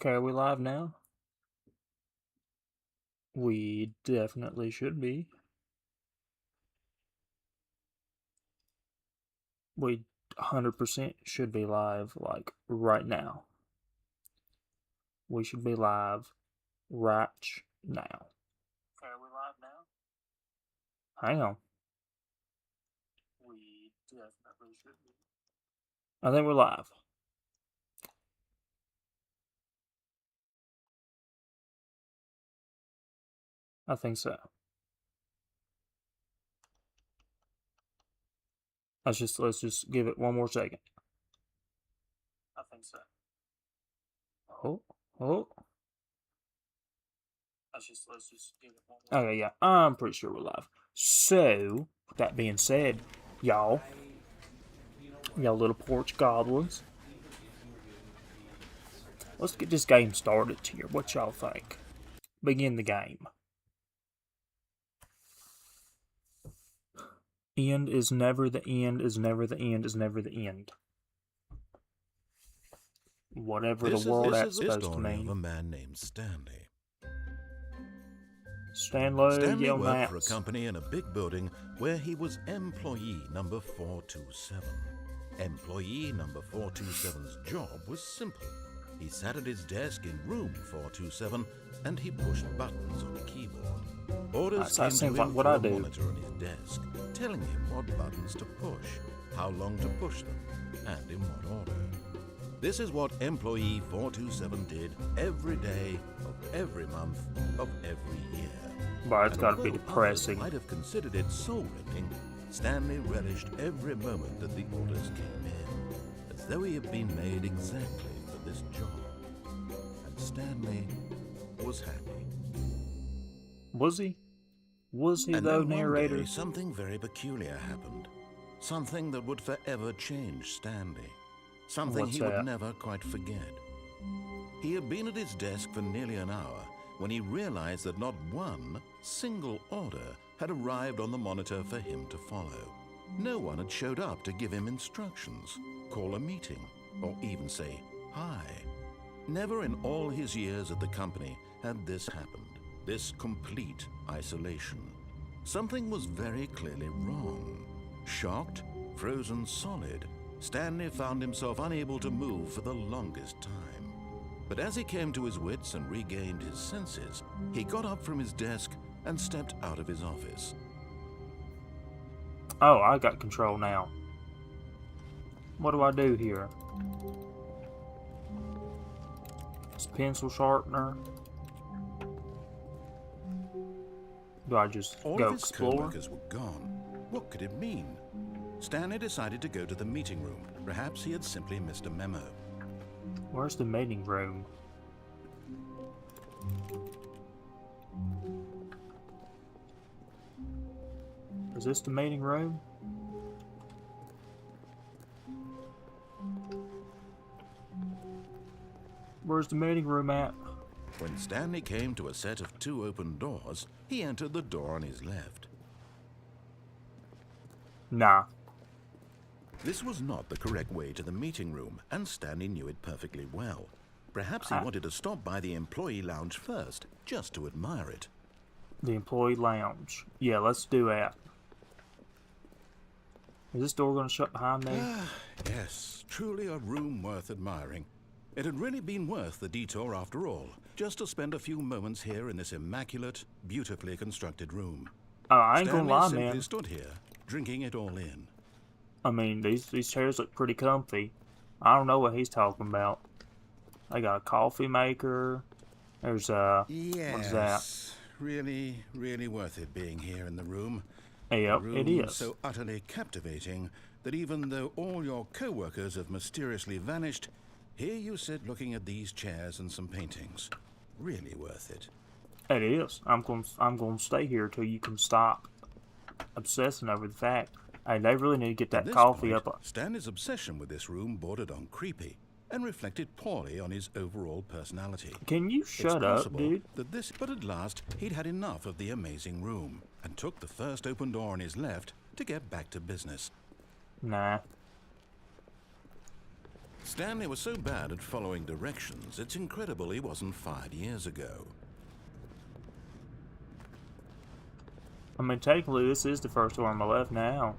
Okay, are we live now? We definitely should be. We 100% should be live, like, right now. We should be live right now. Okay, are we live now? Hang on. We definitely should be. I think we're live. I think so. Let's just give it one more second. I think so. Oh. Let's just give it one more. Okay, yeah, I'm pretty sure we're live. So, with that being said, y'all little porch goblins, let's get this game started here. What y'all think? Begin the game. End is never the end, is never the end, is never the end. Whatever the world that's supposed to mean. Of a man named Stanley. Stanley worked for a company in a big building where he was employee number 427. Employee number 427's job was simple. He sat at his desk in room 427 and he pushed buttons on a keyboard. Orders came to him like through a monitor on his desk, telling him what buttons to push, how long to push them, and in what order. This is what employee 427 did every day of every month of every year. But it's got to be depressing. Might have considered it soul-rending. Stanley relished every moment that the orders came in, as though he had been made exactly for this job. And Stanley was happy. Was he? Was he, though, narrator? One day, something very peculiar happened. Something that would forever change Stanley. Something he would never quite forget. He had been at his desk for nearly an hour when he realized that not one single order had arrived on the monitor for him to follow. No one had showed up to give him instructions, call a meeting, or even say hi. Never in all his years at the company had this happened, this complete isolation. Something was very clearly wrong. Shocked, frozen solid, Stanley found himself unable to move for the longest time. But as he came to his wits and regained his senses, he got up from his desk and stepped out of his office. Oh, I got control now. What do I do here? It's pencil sharpener. Do I just go explore? All of his co-workers were gone. What could it mean? Stanley decided to go to the meeting room. Perhaps he had simply missed a memo. Where's the meeting room? Is this the meeting room? Where's the meeting room at? When Stanley came to a set of 2 open doors, he entered the door on his left. Nah. This was not the correct way to the meeting room, and Stanley knew it perfectly well. Perhaps he wanted to stop by the employee lounge first, just to admire it. The employee lounge. Yeah, let's do that. Is this door going to shut behind me? Yes, truly a room worth admiring. It had really been worth the detour after all, just to spend a few moments here in this immaculate, beautifully constructed room. I ain't gonna lie, Stanley man. simply stood here, drinking it all in. I mean, these chairs look pretty comfy. I don't know what he's talking about. They got a coffee maker. There's what is that? Really, really worth it being here in the room. Yep, room it is. So utterly captivating that even though all your co-workers have mysteriously vanished, here you sit looking at these chairs and some paintings. Really worth it. It is. I'm gonna stay here till you can stop obsessing over the fact. Hey, they really need to get that coffee up. Stanley's obsession with this room bordered on creepy and reflected poorly on his overall personality. Can you shut up, dude? But at last, he'd had enough of the amazing room and took the first open door on his left to get back to business. Nah. Stanley was so bad at following directions, it's incredible he wasn't fired years ago. I mean, technically, this is the first door on my left now.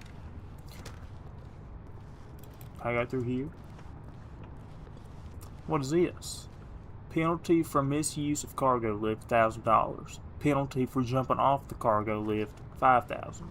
I got through here. What is this? Penalty for misuse of cargo lift, $1,000. Penalty for jumping off the cargo lift, $5,000.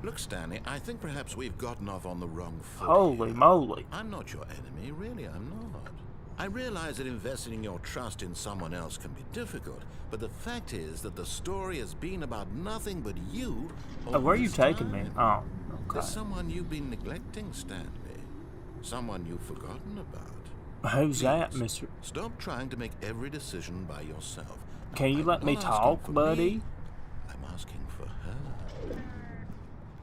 Look, Stanley, I think perhaps we've gotten off on the wrong foot. Holy moly. I'm not your enemy, really, I'm not. I realize that investing your trust in someone else can be difficult, but the fact is that the story has been about nothing but you. Oh, where are you taking me? Oh, okay. There's someone you've been neglecting, Stanley. Someone you've forgotten about. Who's that, Mr.? Stop trying to make every decision by yourself. Can you let me talk, buddy? I'm asking for her.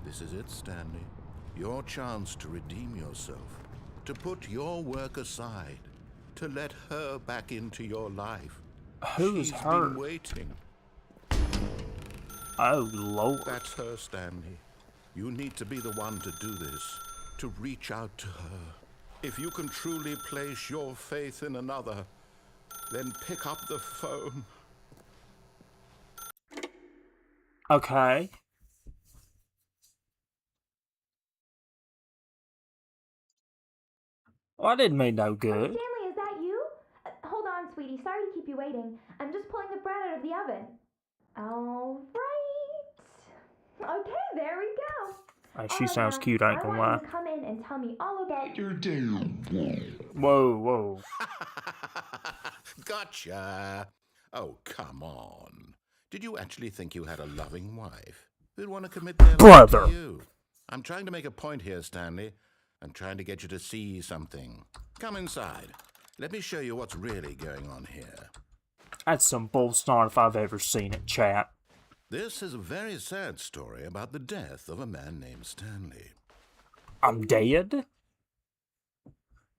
This is it, Stanley. Your chance to redeem yourself. To put your work aside. To let her back into your life. Who is her? Been waiting. Oh, Lord. That's her, Stanley. You need to be the one to do this. To reach out to her. If you can truly place your faith in another, then pick up the phone. Okay. Well, I didn't mean no good. Stanley, is that you? Hold on, sweetie. Sorry to keep you waiting. I'm just pulling the bread out of the oven. All right. Okay, there we go. She sounds cute, I ain't gonna lie. I want you to come in and tell me all about your day. Whoa, whoa. Gotcha. Oh, come on. Did you actually think you had a loving wife who'd want to commit their life to you? I'm trying to make a point here, Stanley. I'm trying to get you to see something. Come inside. Let me show you what's really going on here. That's some bull snot if I've ever seen it, chat. This is a very sad story about the death of a man named Stanley. I'm dead?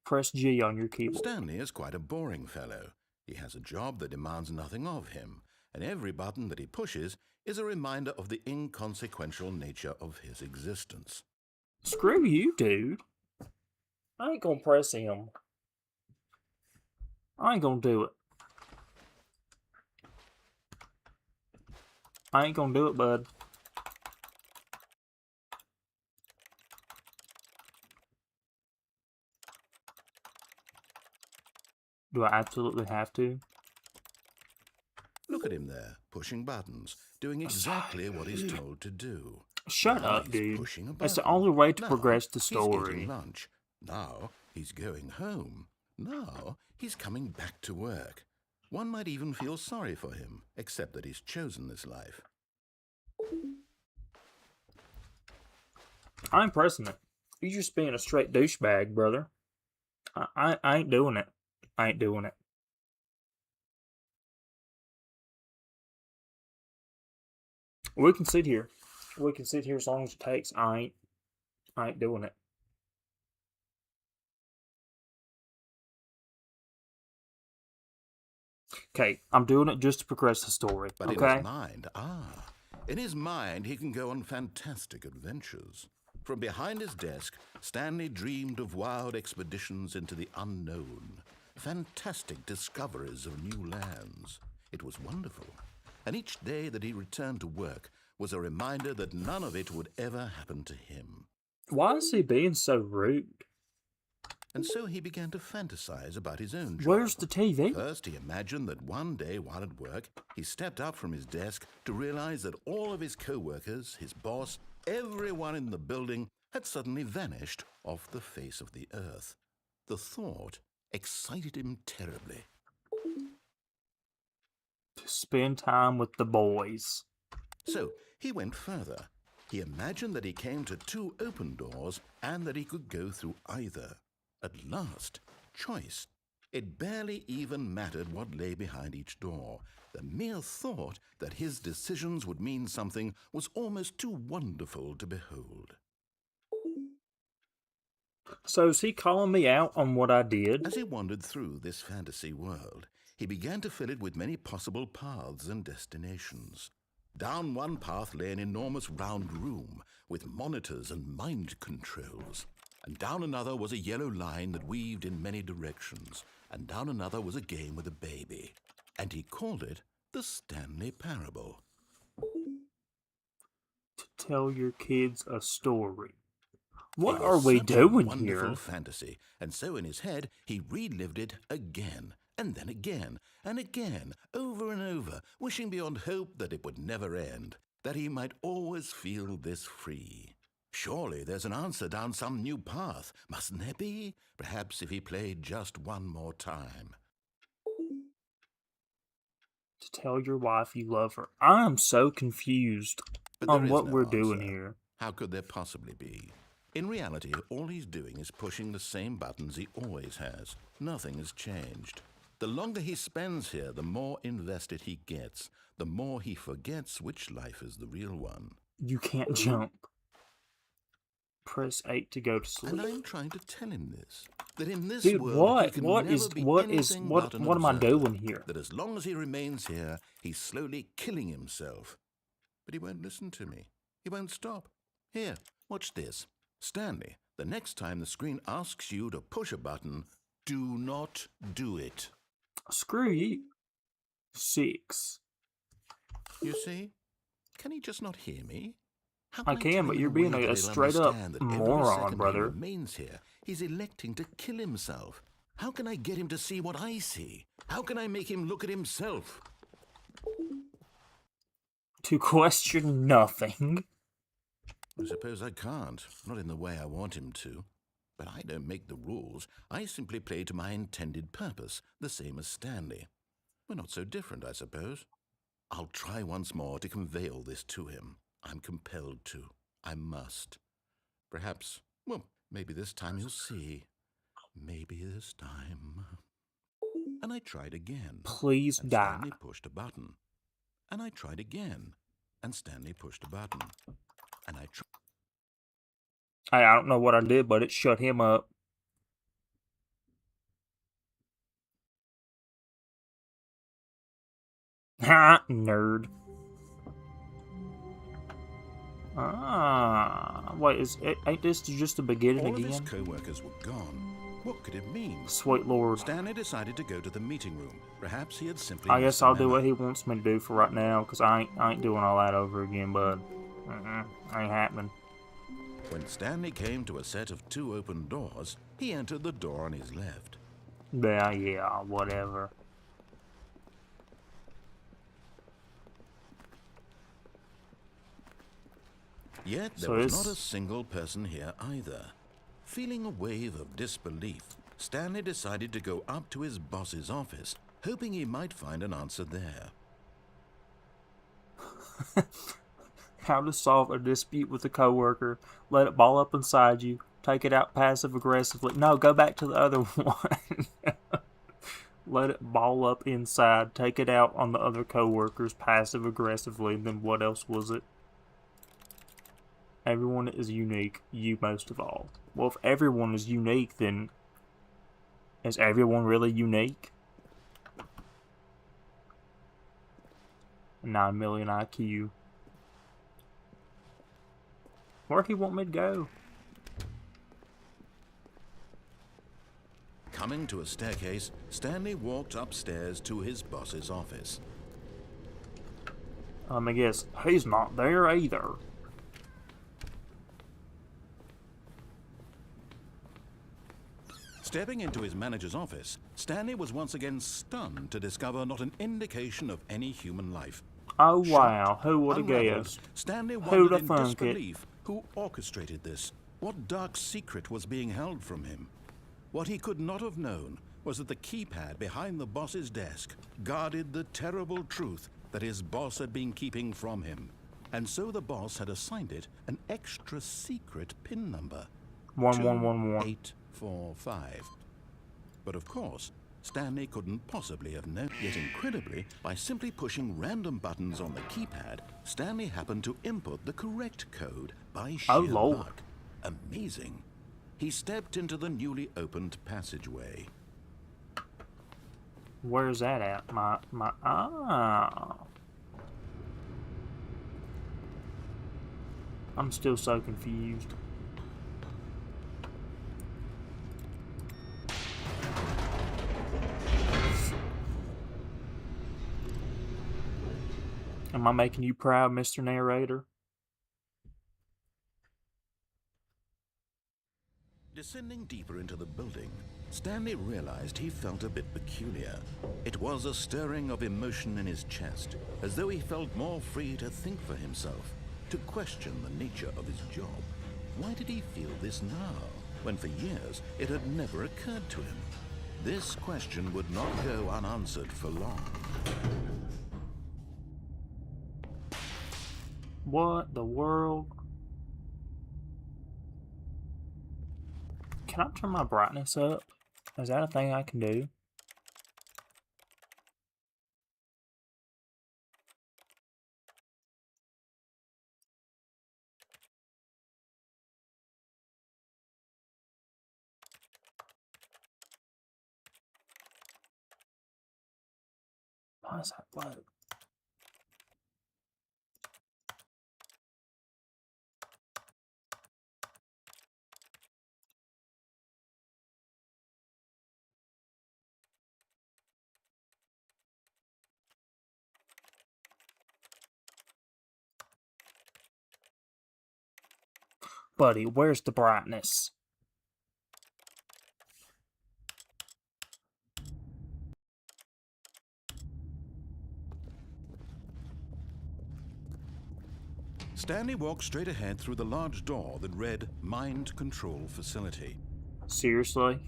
Press G on your keyboard. Stanley is quite a boring fellow. He has a job that demands nothing of him, and every button that he pushes is a reminder of the inconsequential nature of his existence. Screw you, dude. I ain't gonna press him. I ain't gonna do it. I ain't gonna do it, bud. Do I absolutely have to? Look at him there, pushing buttons, doing exactly what he's told to do. Shut up, dude. That's the only way to progress the story. He's getting lunch. Now he's going home. Now he's coming back to work. One might even feel sorry for him, except that he's chosen this life. I'm pressing it. You're just being a straight douchebag, brother. I ain't doing it. I ain't doing it. We can sit here. We can sit here as long as it takes. I ain't doing it. Okay, I'm doing it just to progress the story. But okay? in his mind, in his mind, he can go on fantastic adventures. From behind his desk, Stanley dreamed of wild expeditions into the unknown, fantastic discoveries of new lands. It was wonderful. And each day that he returned to work was a reminder that none of it would ever happen to him. Why is he being so rude? And so he began to fantasize about his own job. Where's the TV? First, he imagined that one day while at work, he stepped up from his desk to realize that all of his co-workers, his boss, everyone in the building had suddenly vanished off the face of the earth. The thought excited him terribly. To spend time with the boys. So he went further. He imagined that he came to 2 open doors and that he could go through either. At last, choice. It barely even mattered what lay behind each door. The mere thought that his decisions would mean something was almost too wonderful to behold. So is he calling me out on what I did? As he wandered through this fantasy world, he began to fill it with many possible paths and destinations. Down one path lay an enormous round room with monitors and mind controls. And down another was a yellow line that weaved in many directions. And down another was a game with a baby. And he called it the Stanley Parable. To tell your kids a story. It What was are we such a doing wonderful here? fantasy, and so in his head he relived it again, and then again, and again, over and over, wishing beyond hope that it would never end, that he might always feel this free. Surely there's an answer down some new path, mustn't there be? Perhaps if he played just one more time. To tell your wife you love her. I'm so confused But there on is what no we're doing answer. here. How could there possibly be? In reality, all he's doing is pushing the same buttons he always has. Nothing has changed. The longer he spends here, the more invested he gets, the more he forgets which life is the real one. You can't jump. Press 8 to go to sleep. And I'm trying to tell him this, that in this Dude, world he what? can What never is be what anything is but an what am I observer, doing here? that as long as he remains here, he's slowly killing himself. But he won't listen to me. He won't stop. Here, watch this. Stanley, the next time the screen asks you to push a button, do not do it. Screw you. 6. You see? Can he just not hear me? How I I can, tell but him you're in being way a that he'll straight up understand that every moron, second brother. He remains here, he's electing to kill himself. How can I get him to see what I see? How can I make him look at himself? To question nothing. I suppose I can't, not in the way I want him to. But I don't make the rules. I simply play to my intended purpose, the same as Stanley. We're not so different, I suppose. I'll try once more to convey all this to him. I'm compelled to. I must. Perhaps, well, maybe this time he'll see. Maybe this time. And I tried again. Please and die. Stanley pushed a button. And I tried again. And Stanley pushed a button. And I tried. I don't know what I did, but it shut him up. Ha, nerd. Ah, wait, ain't this just the beginning All of his again? co-workers were gone. What could it mean? Sweet Lord. Stanley decided to go to the meeting room. Perhaps he had simply I missed guess the I'll do memo. what he wants me to do for right now, because I ain't doing all that over again, bud. Ain't happening. When Stanley came to a set of 2 open doors, he entered the door on his left. Yeah, whatever. Yet there So was it's- not a single person here either. Feeling a wave of disbelief, Stanley decided to go up to his boss's office, hoping he might find an answer there. How to solve a dispute with a coworker. Let it ball up inside you. Take it out passive-aggressively. No, go back to the other one. Let it ball up inside. Take it out on the other coworkers passive-aggressively. And then what else was it? Everyone is unique. You most of all. Well, if everyone is unique, then is everyone really unique? 9 million IQ. Where'd he want me to go? Coming to a staircase, Stanley walked upstairs to his boss's office. I guess he's not there either. Stepping into his manager's office, Stanley was once again stunned to discover not an indication of any human life. Oh wow, who would have Unraveled, guessed? Stanley Who'da wondered in thunk it? disbelief who orchestrated this. What dark secret was being held from him? What he could not have known was that the keypad behind the boss's desk guarded the terrible truth that his boss had been keeping from him. And so the boss had assigned it an extra secret PIN number. 1111. 845. But of course, Stanley couldn't possibly have known. Yet incredibly, by simply pushing random buttons on the keypad, Stanley happened to input the correct code by sheer Lord. luck. Amazing. He stepped into the newly opened passageway. Where's that at? I'm still so confused. Am I making you proud, Mr. Narrator? Descending deeper into the building, Stanley realized he felt a bit peculiar. It was a stirring of emotion in his chest, as though he felt more free to think for himself, to question the nature of his job. Why did he feel this now, when for years it had never occurred to him? This question would not go unanswered for long. What the world? Can I turn my brightness up? Is that a thing I can do? Why is that low? Buddy, where's the brightness? Stanley walked straight ahead through the large door that read Mind Control Facility. Seriously?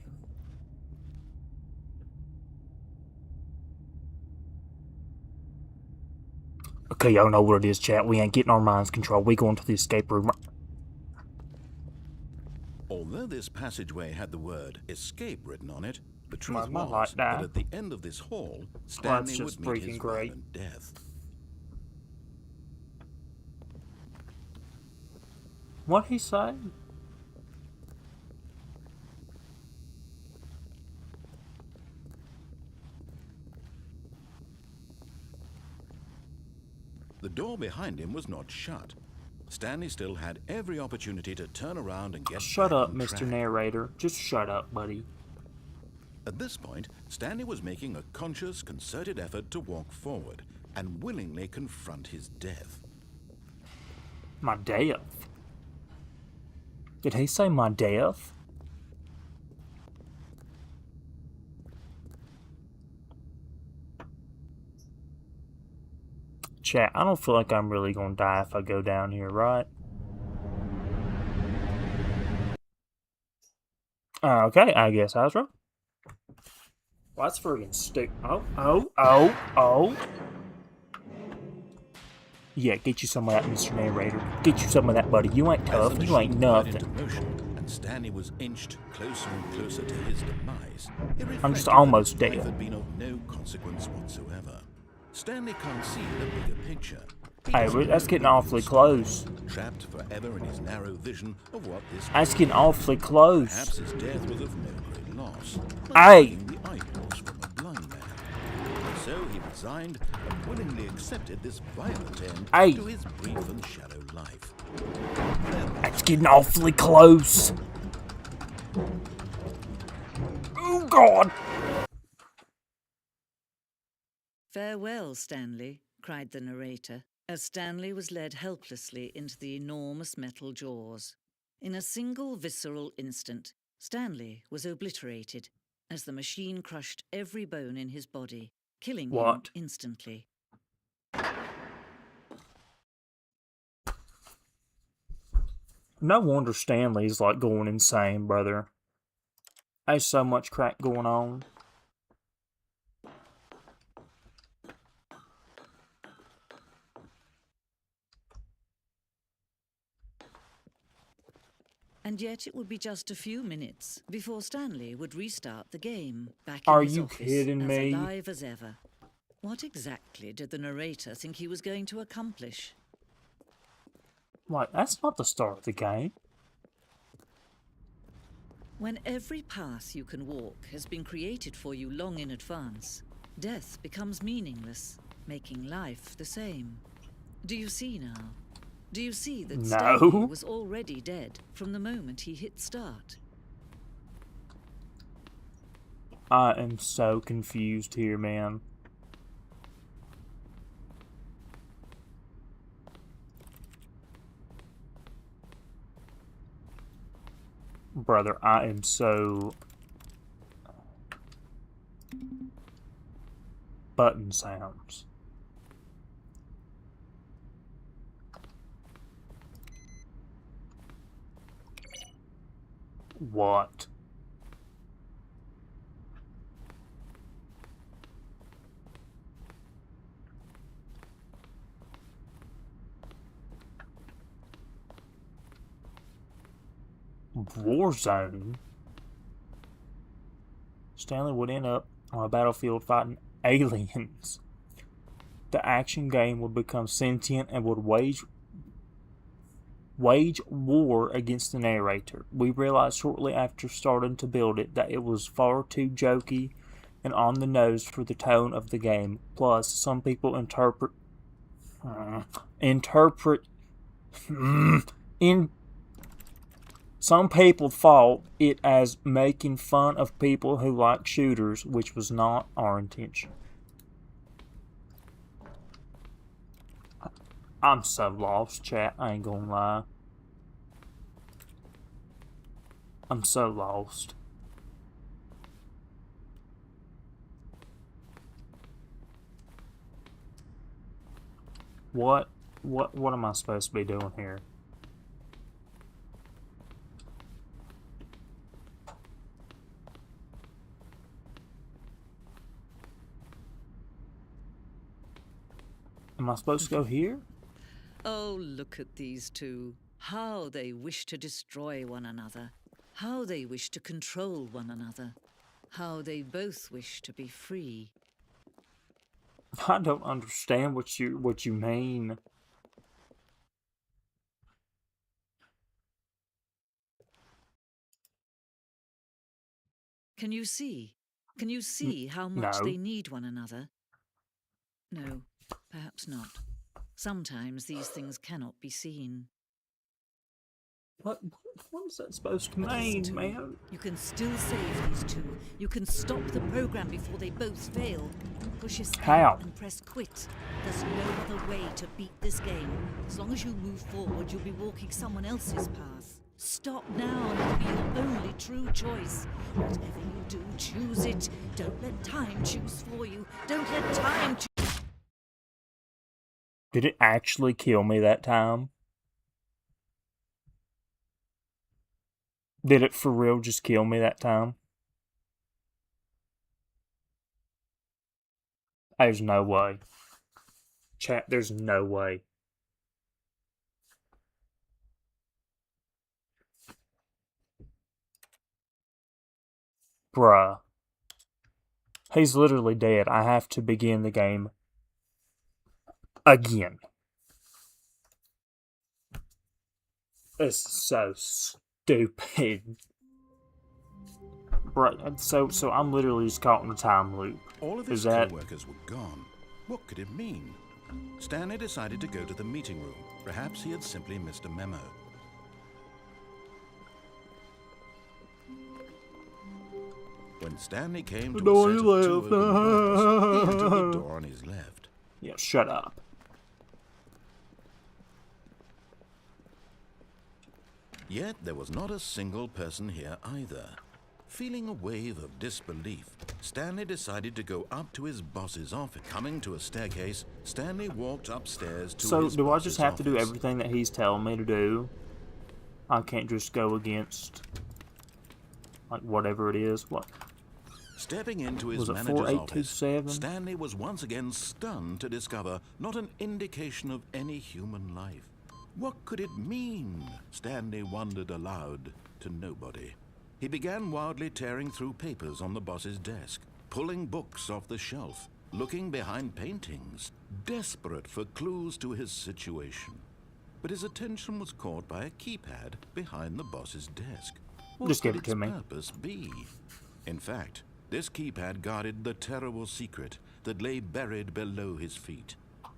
Okay, y'all know what it is, chat. We ain't getting our minds controlled. We going to the escape room. Although this passageway had the word escape written on it, the truth My was light that down. at the end of this hall, Stanley just would meet his freaking great. violent death. What'd he say? The door behind him was not shut. Stanley still had every opportunity to turn around and get Shut back up, on Mr. track. Narrator. Just shut up, buddy. At this point, Stanley was making a conscious, concerted effort to walk forward and willingly confront his death. My death? Did he say my death? Chat, I don't feel like I'm really gonna die if I go down here, right? Okay, I guess I was wrong. Well, that's friggin' stupid. Oh. Yeah, get you some of that, Mr. Narrator. Get you some of that, buddy. You ain't tough. You ain't nothing. Into motion, and Stanley was inched closer and closer to his demise. It I'm just reflected almost that his dead. life had been of no consequence whatsoever. Stanley can't see the bigger picture. He Hey, doesn't that's know getting where he awfully will close. start, trapped forever in his narrow vision of what this That's could getting be. awfully close. Perhaps his death was of no great loss, like Hey! taking the eyeballs from a blind man. So he resigned and willingly accepted this violent end Hey! to his brief and shallow life. That's getting awfully close. Oh, God. "Farewell, Stanley," cried the narrator, as Stanley was led helplessly into the enormous metal jaws. In a single visceral instant, Stanley was obliterated as the machine crushed every bone in his body, killing What? him instantly. No wonder Stanley's like going insane, brother. There's so much crap going on. And yet it would be just a few minutes before Stanley would restart the game, back Are in his you office, kidding as me? alive as ever. What exactly did the narrator think he was going to accomplish? Like, that's not the start of the game. When every path you can walk has been created for you long in advance, death becomes meaningless, making life the same. Do you see now? Do you see that No. Stanley was already dead from the moment he hit start? I am so confused here, man. Brother, I am so... Button sounds. What? Warzone? Stanley would end up on a battlefield fighting aliens. The action game would become sentient and would wage war against the narrator. We realized shortly after starting to build it that it was far too jokey and on the nose for the tone of the game. Plus, some people some people thought it as making fun of people who like shooters, which was not our intention. I'm so lost, chat. I ain't gonna lie. I'm so lost. What am I supposed to be doing here? Am I supposed to go here? Oh, look at these two. How they wish to destroy one another. How they wish to control one another. How they both wish to be free. I don't understand what you mean. Can you see? Can you see how much No. they need one another? No, perhaps not. Sometimes these things cannot be seen. What is that supposed to But mean, these two, man? you can still save these two. You can stop the program before they both fail. Push escape How? and press quit. There's no other way to beat this game. As long as you move forward, you'll be walking someone else's path. Stop now and it'll be your only true choice. Whatever you do, choose it. Don't let time choose for you. Don't let time choose. Did it actually kill me that time? Did it for real just kill me that time? There's no way. Chat, there's no way. Bruh. He's literally dead. I have to begin the game again. This is so stupid. Bruh, so I'm literally just caught in a time loop. All of his co-workers were gone. What could it mean? Stanley decided to go to the meeting room. Perhaps he had simply missed a memo. When Stanley came to a set of two open doors, he entered the door on his left. Yeah, shut up. Yet there was not a single person here either. Feeling a wave of disbelief, Stanley decided to go up to his boss's office. Coming to a staircase, Stanley walked upstairs to his boss's office. So do I just have to do everything that he's telling me to do? I can't just go against, like, whatever it is? What? Stepping into his manager's office, Stanley was once again stunned to discover not an indication of any human life. What could it mean? Stanley wondered aloud to nobody. He began wildly tearing through papers on the boss's desk, pulling books off the shelf, looking behind paintings, desperate for clues to his situation. But his attention was caught by a keypad behind the boss's desk. What just give could it to me. its purpose be? In fact, this keypad guarded the terrible secret that lay buried below his feet.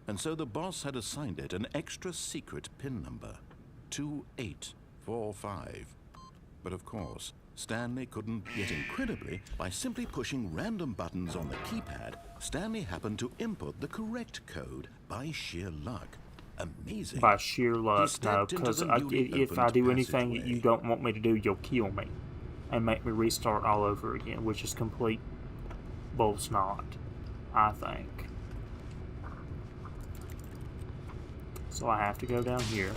and so the boss had assigned it an extra secret PIN number, 2845. But of course, Stanley couldn't, yet incredibly, by simply pushing random buttons on the keypad, Stanley happened to input the correct code by sheer luck. Amazing. By sheer luck, no, because if I do anything that you don't want me to do, you'll kill me and make me restart all over again, which is complete bull snot, I think. So I have to go down here.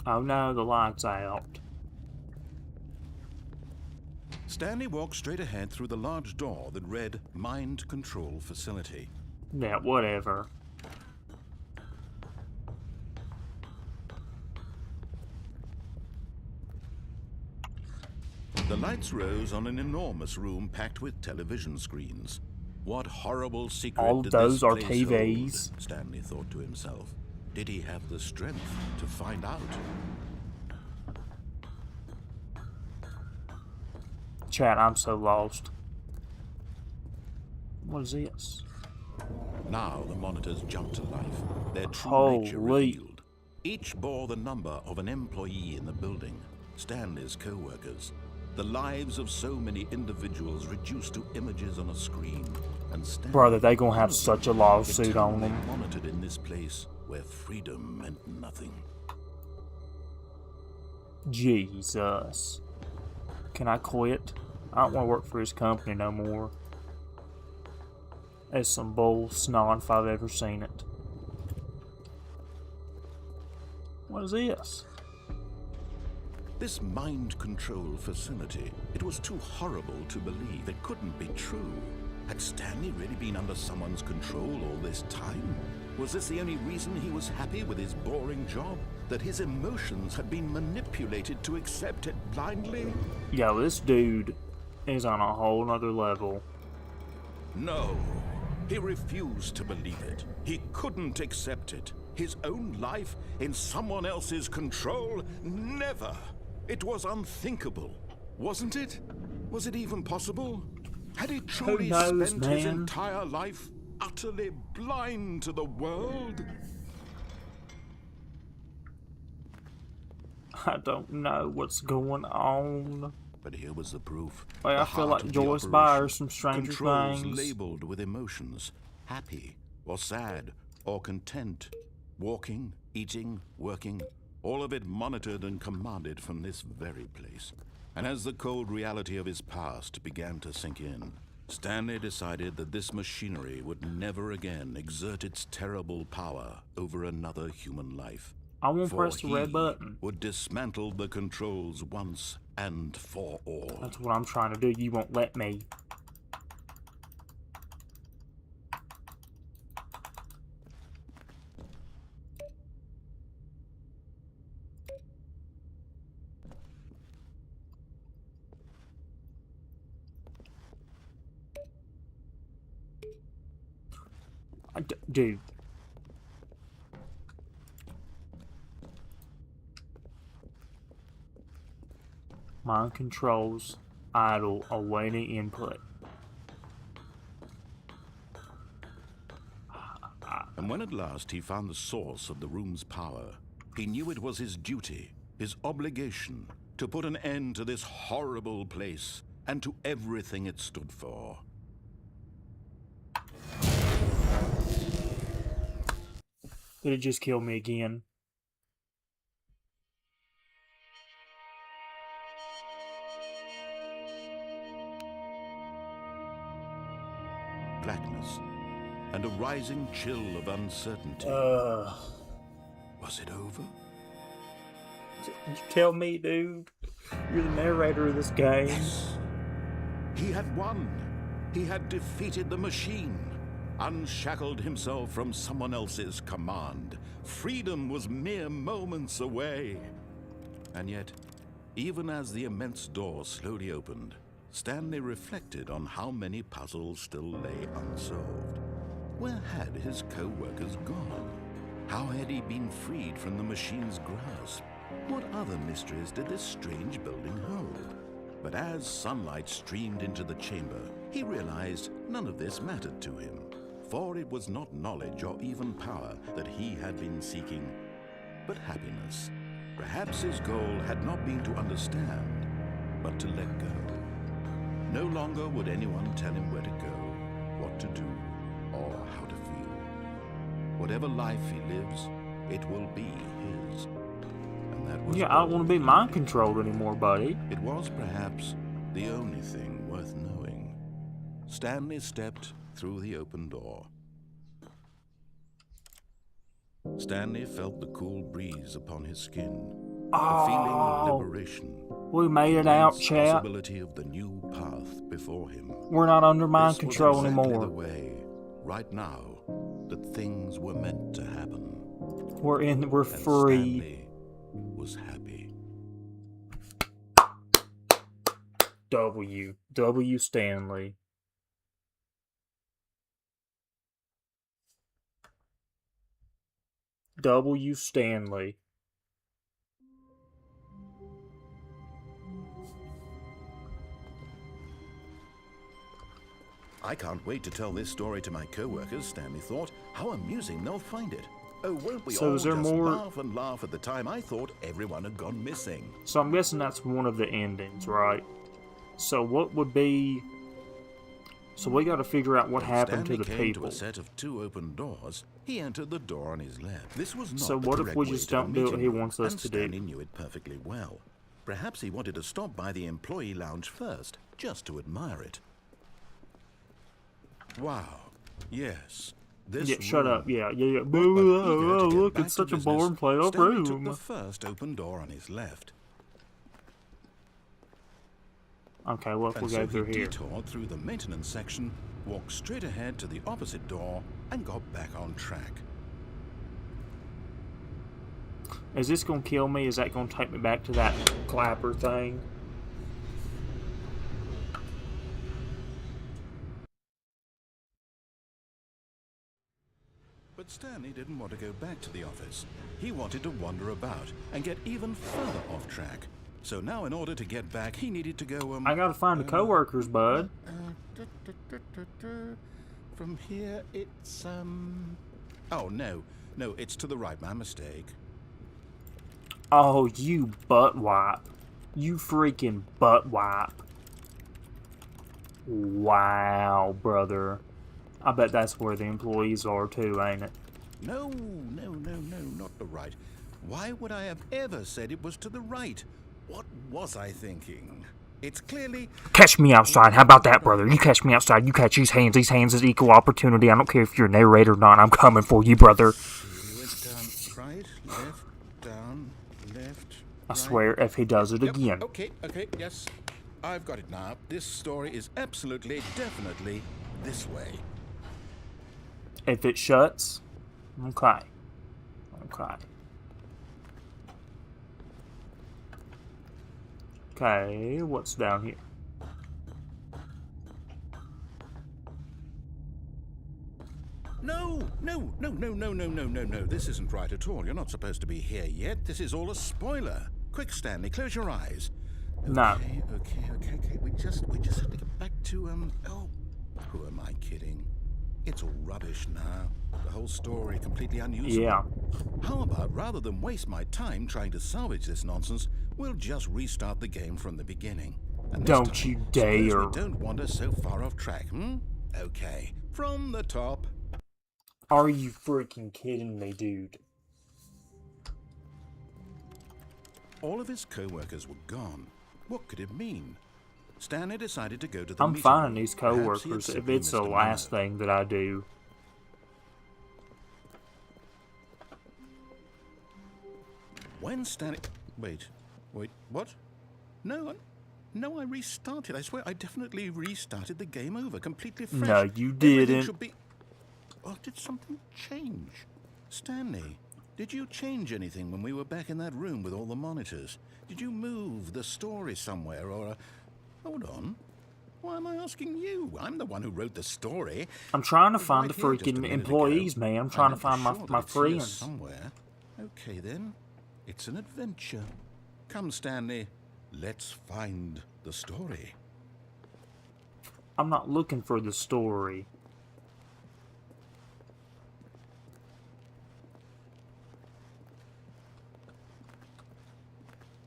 Oh no, the light's out. Stanley walked straight ahead through the large door that read Mind Control Facility. Yeah, whatever. The lights rose on an enormous room packed with television screens. What horrible secret all did those this are place TVs. hold? Stanley thought to himself. Did he have the strength to find out? Chat, I'm so lost. What is this? Now the monitors jumped to life, their true nature Holy. revealed. Each bore the number of an employee in the building, Stanley's co-workers. The lives of so many individuals reduced to images on a screen. And Stanley, Brother, they gonna have such a lawsuit on them. monitored in this place where freedom meant nothing. Jesus. Can I quit? I don't want to work for his company no more. It's some bull snot if I've ever seen it. What is this? This mind control facility, it was too horrible to believe. It couldn't be true. Had Stanley really been under someone's control all this time? Was this the only reason he was happy with his boring job? That his emotions had been manipulated to accept it blindly? Yo, this dude is on a whole nother level. No. He refused to believe it. He couldn't accept it. His own life in someone else's control? Never. It was unthinkable. Wasn't it? Was it even possible? Had he truly knows, spent his man? entire life utterly blind to the world? I don't know what's going on. But here was the proof. Like, I The feel heart like of the Joyce operation. Byers from Stranger Controls Things. labeled with emotions. Happy, or sad, or content. Walking, eating, working. All of it monitored and commanded from this very place. And as the cold reality of his past began to sink in, Stanley decided that this machinery would never again exert its terrible power over another human life. I won't For press the red he button. would dismantle the controls once and for all. That's what I'm trying to do. You won't let me. Dude. Mind controls idle awaiting input. And when at last he found the source of the room's power, he knew it was his duty, his obligation, to put an end to this horrible place and to everything it stood for. Did it just kill me again? Blackness and a rising chill of uncertainty. Was it over? You tell me, dude. You're the narrator of this game. Yes. He had won. He had defeated the machine, unshackled himself from someone else's command. Freedom was mere moments away. And yet, even as the immense door slowly opened, Stanley reflected on how many puzzles still lay unsolved. Where had his co-workers gone? How had he been freed from the machine's grasp? What other mysteries did this strange building hold? But as sunlight streamed into the chamber, he realized none of this mattered to him, for it was not knowledge or even power that he had been seeking, but happiness. Perhaps his goal had not been to understand, but to let go. No longer would anyone tell him where to go, what to do, or how to feel. Whatever life he lives, it will be his. And that was Yeah, I don't want to be mind controlled anymore, buddy. It was perhaps the only thing worth knowing. Stanley stepped through the open door. Stanley felt the cool breeze upon his skin, a feeling of liberation. We made it out, chat. Possibility of the new path before him. We're not under mind This control was exactly anymore. the way, right now, that things were meant to happen. We're And free. Stanley was happy. W Stanley. W Stanley. I can't wait to tell this story to my co-workers, Stanley thought. How amusing they'll find it. Oh, won't we So all is there just more- laugh and laugh at the time I thought everyone had gone missing. So I'm guessing that's one of the endings, right? So what would be... So we got to figure out what When happened Stanley to the came people. to a set of 2 open doors, he entered the door on his left. This was not So the what if correct we way just to the don't do what he meeting room, wants us and to do? Stanley knew it perfectly well. Perhaps he wanted to stop by the employee lounge first, just to admire it. Wow. Yes. This Yeah, shut room. up. Yeah. But eager to get Look, back it's to such a business, boring playoff Stanley took room. the first open door on his left. Okay, what if we And go so through he here? detoured through the maintenance section, walked straight ahead to the opposite door, and got back on track. Is this going to kill me? Is that going to take me back to that clapper thing? But Stanley didn't want to go back to the office. He wanted to wander about and get even further off track. So now in order to get back, he needed to go, I got to find the coworkers, bud. From here, it's, Oh, no, it's to the right, my mistake. Oh, you butt wipe. You freaking butt wipe. Wow, brother. I bet that's where the employees are too, ain't it? No, not the right. Why would I have ever said it was to the right? What was I thinking? It's clearly... Catch me outside. How about that, brother? You catch me outside. You catch these hands. These hands is equal opportunity. I don't care if you're a narrator or not. I'm coming for you, brother. He went down, right, left, down, left, I right. swear, if he does it Yep, again. Okay, yes. I've got it now. This story is absolutely, definitely this way. If it shuts, okay. Okay, what's down here? No. This isn't right at all. You're not supposed to be here yet. This is all a spoiler. Quick, Stanley, close your eyes. No. Okay. We just have to get back to, oh, who am I kidding? It's all rubbish now. The whole story completely unusable. Yeah. How about, rather than waste my time trying to salvage this nonsense, we'll just restart the game from the beginning. And this Don't time, you suppose dare. we don't wander so far off track, Okay, from the top. Are you freaking kidding me, dude? All of his co-workers were gone. What could it mean? Stanley decided to go to the I'm meeting finding room. these Perhaps he had co-workers if simply it's the missed a last memo. thing that I do. When Stanley... Wait, what? No, I restarted. I swear, I definitely restarted the game over, completely fresh. No, you Everything didn't. should be... Oh, did something change? Stanley, did you change anything when we were back in that room with all the monitors? Did you move the story somewhere, or... Hold on. Why am I asking you? I'm the one who wrote the story. I'm trying to It was find the right here just a freaking minute employees, ago. man. I'm I trying know to for find sure that my it's here friends. somewhere. Okay then, it's an adventure. Come, Stanley, let's find the story. I'm not looking for the story.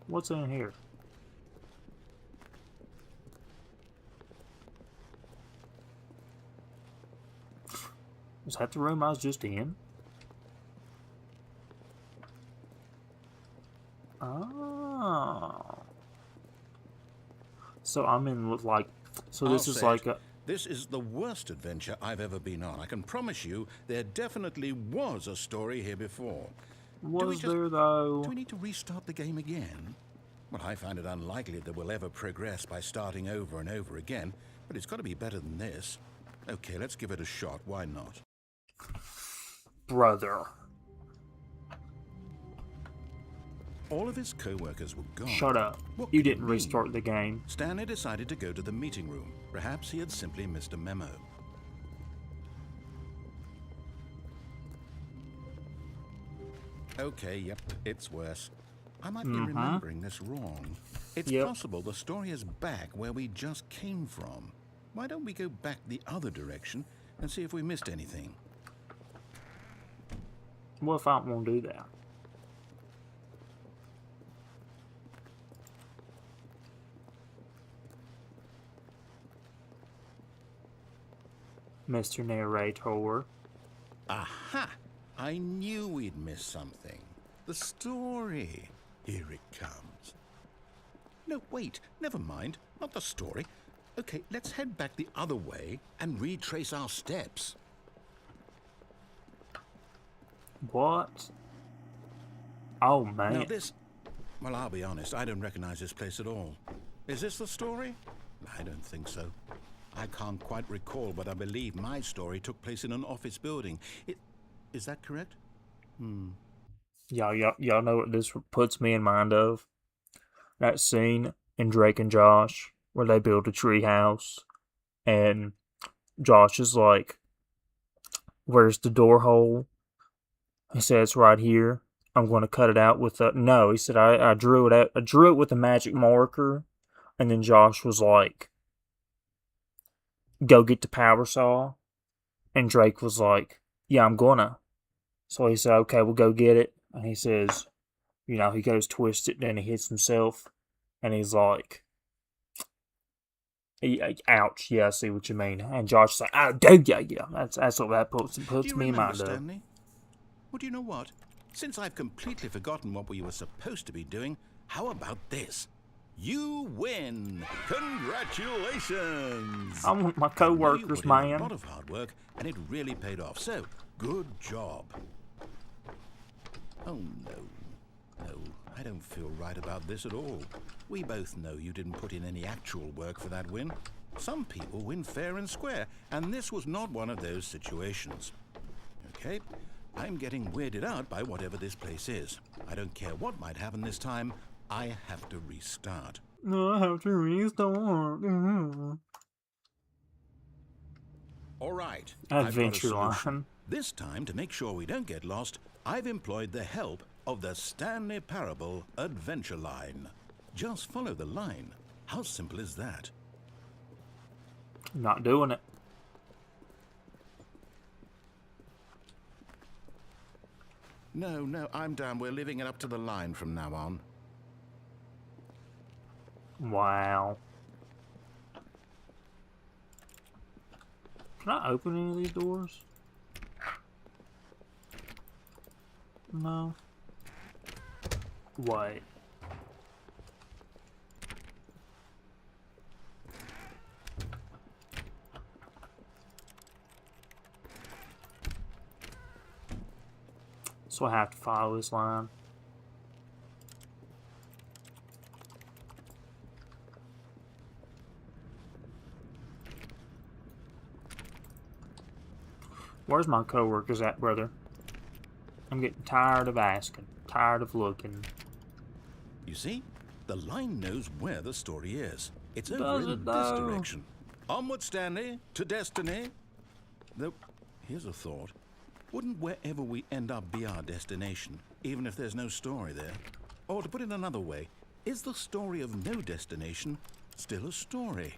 What's in here? Is that the room I was just in? Oh. So I'm in with like... So this is like a... This is the worst adventure I've ever been on. I can promise you there definitely was a story here before. Was there, though? Do we need to restart the game again? Well, I find it unlikely that we'll ever progress by starting over and over again, but it's got to be better than this. Okay, let's give it a shot. Why not? Brother. All of his co-workers were gone. Shut up. What You could it didn't mean? restart the game. Stanley decided to go to the meeting room. Perhaps he had simply missed a memo. Okay, yep, it's worse. I might be remembering this wrong. It's possible the story is back where we just came from. Why don't we go back the other direction and see if we missed anything? What if I won't do that? Mr. Narrator. Aha! I knew we'd miss something. The story. Here it comes. No, wait. Never mind. Not the story. Okay, let's head back the other way and retrace our steps. What? Oh, man. Now this... Well, I'll be honest. I don't recognize this place at all. Is this the story? I don't think so. I can't quite recall, but I believe my story took place in an office building. Is that correct? Y'all know what this puts me in mind of? That scene in Drake and Josh where they build a tree house and Josh is like, "Where's the door hole?" He said, "It's right here. I'm going to cut it out with a..." No, he said, I drew it out. I drew it with a magic marker. And then Josh was like, "Go get the power saw." And Drake was like, "Yeah, I'm gonna." So he said, "Okay, we'll go get it." And he says, he goes twist it, then he hits himself. And he's like, "Ouch, yeah, I see what you mean." And Josh is like, "Oh, dude, yeah. That's what that puts me in mind of. Stanley? Well, do you know what? Since I've completely forgotten what we were supposed to be doing, how about this? You win! Congratulations! I'm with my co-workers, man. A lot of hard work, and it really paid off. So, good job. Oh, no, I don't feel right about this at all. We both know you didn't put in any actual work for that win. Some people win fair and square, and this was not one of those situations. Okay, I'm getting weirded out by whatever this place is. I don't care what might happen this time. I have to restart. No, I have to restart. All right. Adventure line. This time, to make sure we don't get lost, I've employed the help of the Stanley Parable Adventure Line. Just follow the line. How simple is that? Not doing it. No, I'm down. We're leaving it up to the line from now on. Wow. Can I open any of these doors? No. Wait. So I have to follow this line. Where's my coworkers at, brother? I'm getting tired of asking, tired of looking. You see? The line knows where the story is. It's over in this direction. Onward, Stanley, to destiny. Though, here's a thought. Wouldn't wherever we end up be our destination, even if there's no story there? Or to put it another way, is the story of no destination still a story?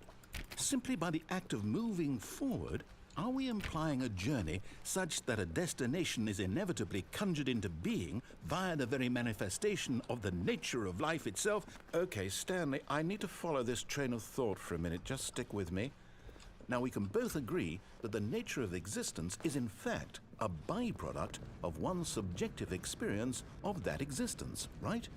Simply by the act of moving forward, are we implying a journey such that a destination is inevitably conjured into being via the very manifestation of the nature of life itself? Okay, Stanley, I need to follow this train of thought for a minute. Just stick with me. Now, we can both agree that the nature of existence is in fact a byproduct of one's subjective experience of that existence, right?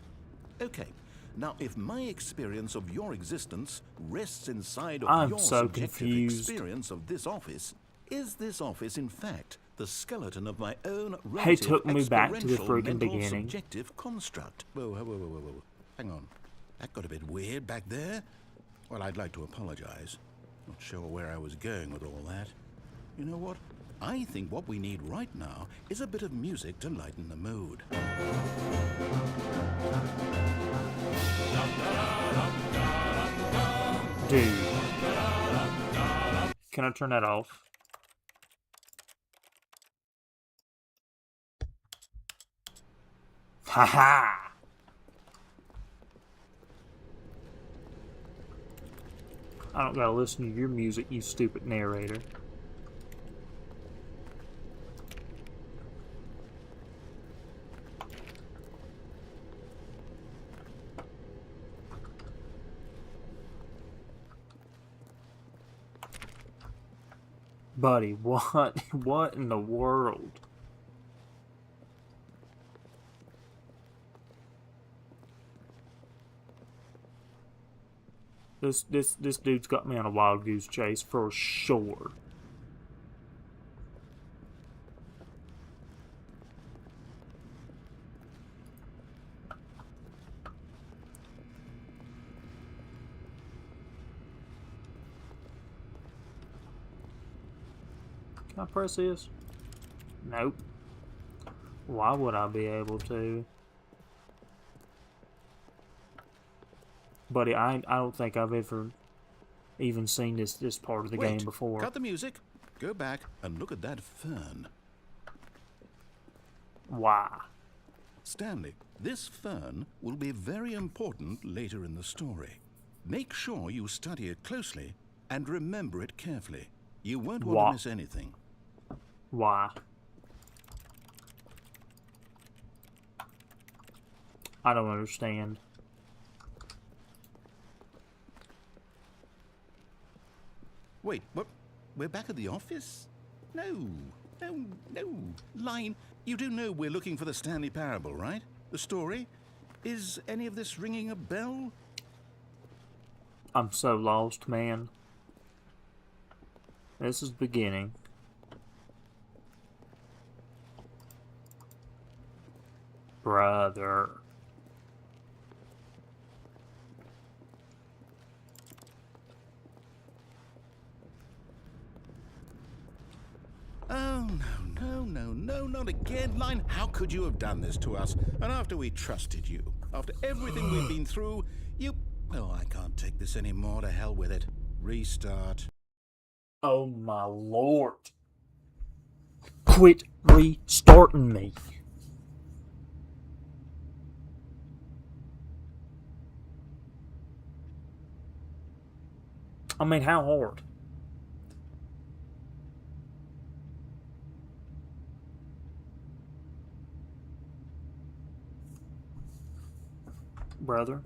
Okay. Now, if my experience of your existence rests inside of your subjective experience of this office, is this office in fact the skeleton of my own relative took me back to the freaking mental beginning. subjective construct? Whoa. Hang on. That got a bit weird back there. Well, I'd like to apologize. Not sure where I was going with all that. You know what? I think what we need right now is a bit of music to lighten the mood. Dude. Can I turn that off? Haha! I don't gotta listen to your music, you stupid narrator. Buddy, what? What in the world? This dude's got me on a wild goose chase for sure. Can I press this? Nope. Why would I be able to? Buddy, I don't think I've ever even seen this part of the game before. Cut the music. Go back and look at that fern. Why? Stanley, this fern will be very important later in the story. Make sure you study it closely and remember it carefully. You won't want to miss anything. Why? I don't understand. Wait, what? We're back at the office? No. Line, you do know we're looking for the Stanley Parable, right? The story? Is any of this ringing a bell? I'm so lost, man. This is the beginning. Brother. Oh, no, not again. Line, how could you have done this to us? And after we trusted you, after everything we've been through, you... Oh, I can't take this anymore. To hell with it. Restart. Oh my lord. Quit restarting me. I mean, how hard? Brother?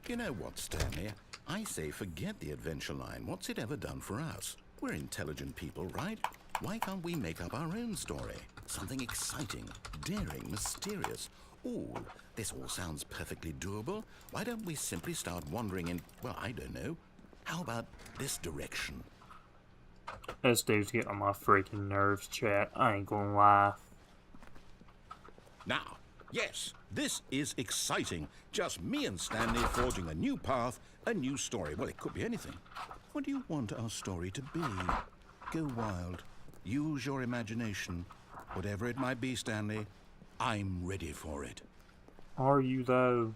You know what, Stanley? I say forget the adventure line. What's it ever done for us? We're intelligent people, right? Why can't we make up our own story? Something exciting, daring, mysterious. Ooh, this all sounds perfectly doable. Why don't we simply start wandering in, well, I don't know. How about this direction? This dude's getting on my freaking nerves, chat. I ain't gonna lie. Now, yes, this is exciting. Just me and Stanley forging a new path, a new story. Well, it could be anything. What do you want our story to be? Go wild. Use your imagination. Whatever it might be, Stanley, I'm ready for it. Are you, though?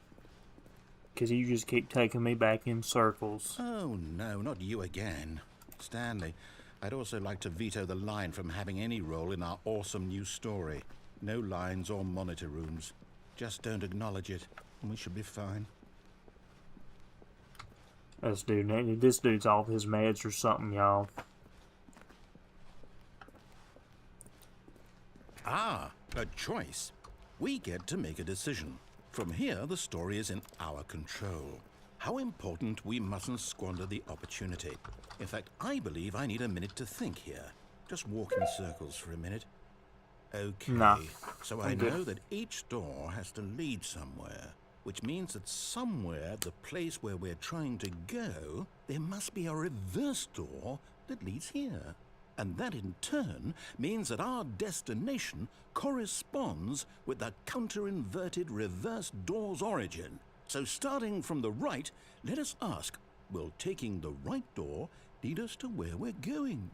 Because you just keep taking me back in circles. Oh, no, not you again. Stanley, I'd also like to veto the line from having any role in our awesome new story. No lines or monitor rooms. Just don't acknowledge it, and we should be fine. This dude's off his meds or something, y'all. Ah, a choice. We get to make a decision. From here, the story is in our control. How important, we mustn't squander the opportunity. In fact, I believe I need a minute to think here. Just walk in circles for a minute. Okay, Nah, so I'm I good. know that each door has to lead somewhere, which means that somewhere, the place where we're trying to go, there must be a reverse door that leads here. And that in turn means that our destination corresponds with the counter-inverted reverse door's origin. So starting from the right, let us ask, will taking the right door lead us to where we're going?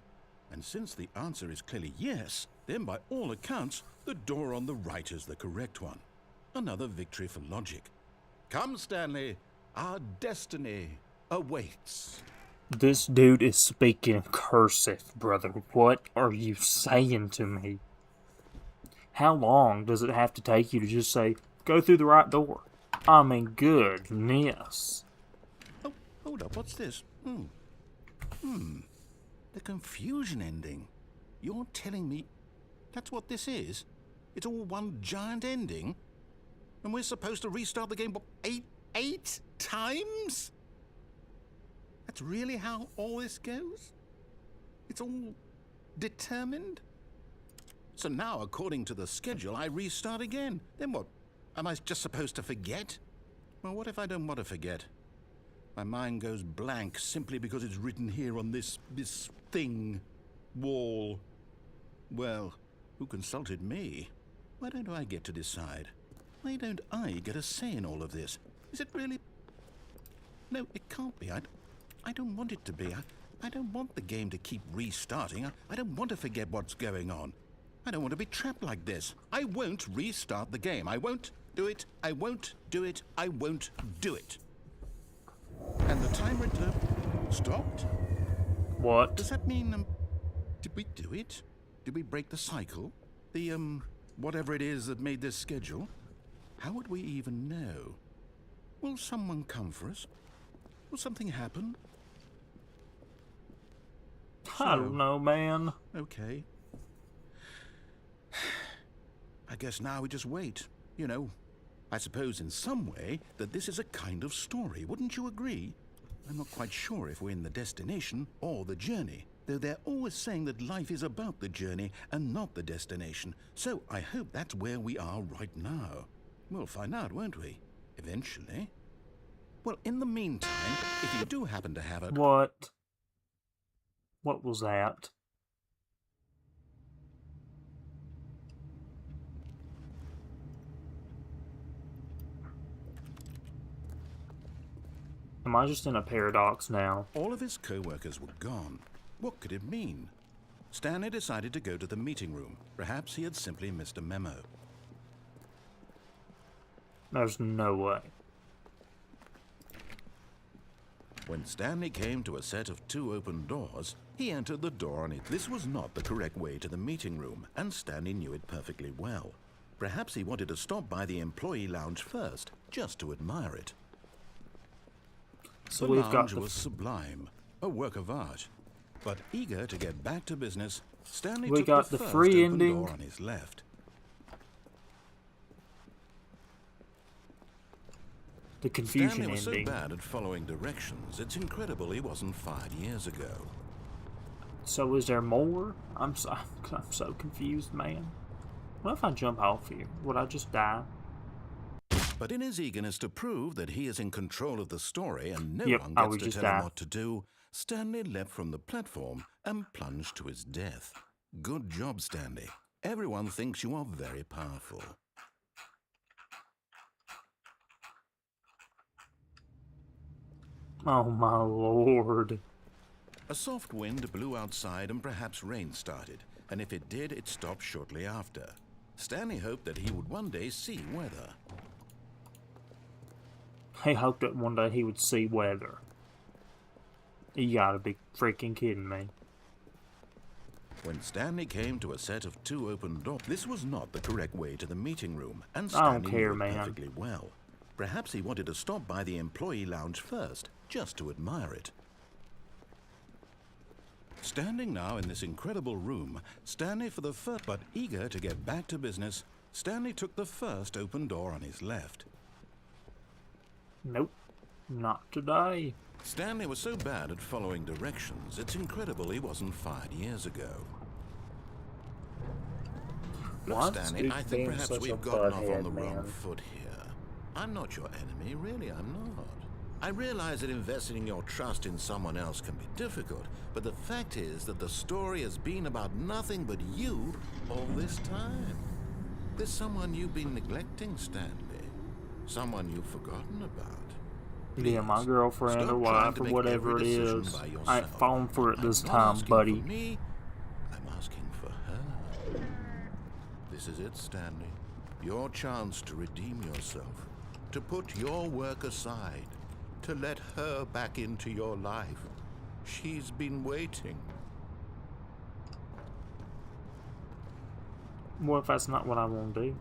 And since the answer is clearly yes, then by all accounts, the door on the right is the correct one. Another victory for logic. Come, Stanley, our destiny awaits. This dude is speaking cursive, brother. What are you saying to me? How long does it have to take you to just say, go through the right door? I mean, goodness. Oh, hold up, what's this? The confusion ending. You're telling me that's what this is? It's all one giant ending? And we're supposed to restart the game, what, eight times? That's really how all this goes? It's all determined? So now, according to the schedule, I restart again. Then what? Am I just supposed to forget? Well, what if I don't want to forget? My mind goes blank simply because it's written here on this thing, wall. Well, who consulted me? Why don't I get to decide? Why don't I get a say in all of this? Is it really? No, it can't be. I don't want it to be. I don't want the game to keep restarting. I don't want to forget what's going on. I don't want to be trapped like this. I won't restart the game. I won't do it. I won't do it. I won't do it. And the timer stopped? What? Does that mean, did we do it? Did we break the cycle? The, whatever it is that made this schedule? How would we even know? Will someone come for us? Will something happen? I don't know, man. Okay. I guess now we just wait. You know, I suppose in some way that this is a kind of story. Wouldn't you agree? I'm not quite sure if we're in the destination or the journey, though they're always saying that life is about the journey and not the destination. So I hope that's where we are right now. We'll find out, won't we? Eventually. Well, in the meantime, if you do happen to have a... What? What was that? Am I just in a paradox now? All of his co-workers were gone. What could it mean? Stanley decided to go to the meeting room. Perhaps he had simply missed a memo. There's no way. When Stanley came to a set of 2 open doors, he entered the door on it. This was not the correct way to the meeting room, and Stanley knew it perfectly well. Perhaps he wanted to stop by the employee lounge first, just to admire it. So The we've got lounge the was sublime, a work of art. But eager to get back to business, Stanley We took got the the first free open ending. door on his left. the confusion Stanley was ending. so bad at following directions, it's incredible he wasn't fired years ago. So is there more? I'm so confused, man. What if I jump off here? Would I just die? But in his eagerness to prove that he is in control of the story and no Yep, one I gets would to just tell him die. what to do, Stanley leapt from the platform and plunged to his death. Good job, Stanley. Everyone thinks you are very powerful. Oh my lord. A soft wind blew outside and perhaps rain started, and if it did, it stopped shortly after. Stanley hoped that he would one day see weather. He hoped that one day he would see weather. You gotta be freaking kidding me. When Stanley came to a set of 2 open doors, this was not the correct way to the meeting room, and I Stanley don't care, knew it man. perfectly well. Perhaps he wanted to stop by the employee lounge first, just to admire it. Standing now in this incredible room, Stanley for the first, but eager to get back to business, Stanley took the first open door on his left. Nope, not today. Stanley was so bad at following directions, it's incredible he wasn't fired years ago. Look, What's Stanley, Duke I think being perhaps such a we've gotten off on butthead, the wrong man? foot here. I'm not your enemy, really, I'm not. I realize that investing your trust in someone else can be difficult, but the fact is that the story has been about nothing but you all this time. There's someone you've been neglecting, Stanley. Someone you've forgotten about. Yeah, my Please, girlfriend or stop trying wife to or make whatever every it decision is. by I ain't yourself. falling for it I'm this not time, asking buddy. For me, I'm asking for her. This is it, Stanley. Your chance to redeem yourself, to put your work aside, to let her back into your life. She's been waiting. What if that's not what I want to do?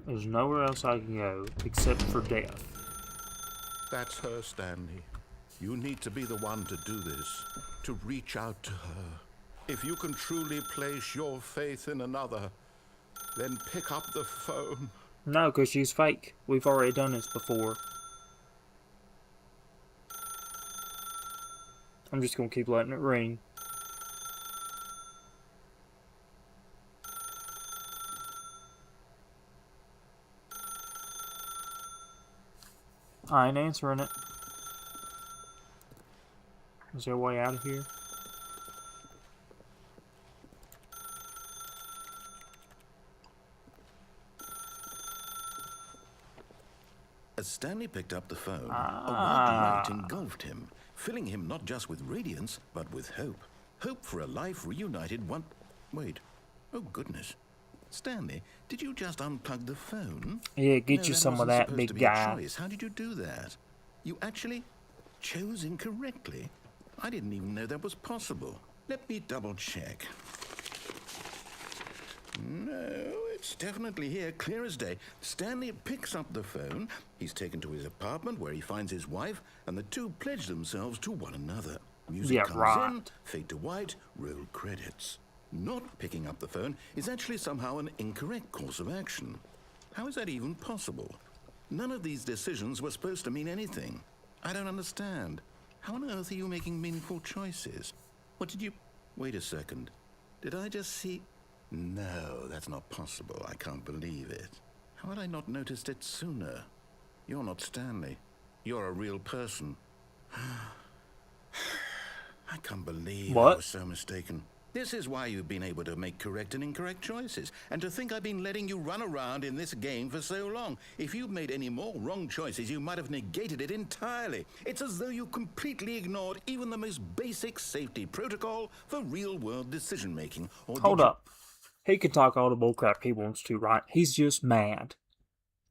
There's nowhere else I can go except for death. That's her, Stanley. You need to be the one to do this, to reach out to her. If you can truly place your faith in another, then pick up the phone. No, because she's fake. We've already done this before. I'm just going to keep letting it ring. I ain't answering it. Is there a way out of here? As Stanley picked up the phone, a white light engulfed him, filling him not just with radiance, but with hope. Hope for a life reunited one... Wait. Oh, goodness. Stanley, did you just unplug the phone? Yeah, get No, you that some of wasn't that, supposed big to be a guy. choice. How did you do that? You actually chose incorrectly. I didn't even know that was possible. Let me double check. No, it's definitely here, clear as day. Stanley picks up the phone. He's taken to his apartment where he finds his wife, and the two pledge themselves to one another. Music Yeah, comes right. in, fade to white, roll credits. Not picking up the phone is actually somehow an incorrect course of action. How is that even possible? None of these decisions were supposed to mean anything. I don't understand. How on earth are you making meaningful choices? What did you... Wait a second. Did I just see... No, that's not possible. I can't believe it. How had I not noticed it sooner? You're not Stanley. You're a real person. I can't believe I What? was so mistaken. This is why you've been able to make correct and incorrect choices. And to think I've been letting you run around in this game for so long. If you'd made any more wrong choices, you might have negated it entirely. It's as though you completely ignored even the most basic safety protocol for real-world decision-making. Hold up. He can talk all the bullcrap he wants to, right? He's just mad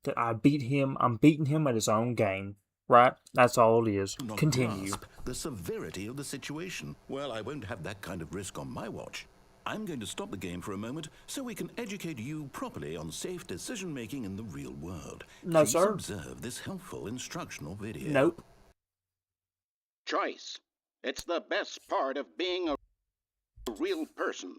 that I beat him. I'm beating him at his own game, right? That's all it is. Not Continue. grasp the severity of the situation. Well, I won't have that kind of risk on my watch. I'm going to stop the game for a moment so we can educate you properly on safe decision-making in the real world. No, Please sir. observe this helpful instructional video. Nope. Choice. It's the best part of being a real person.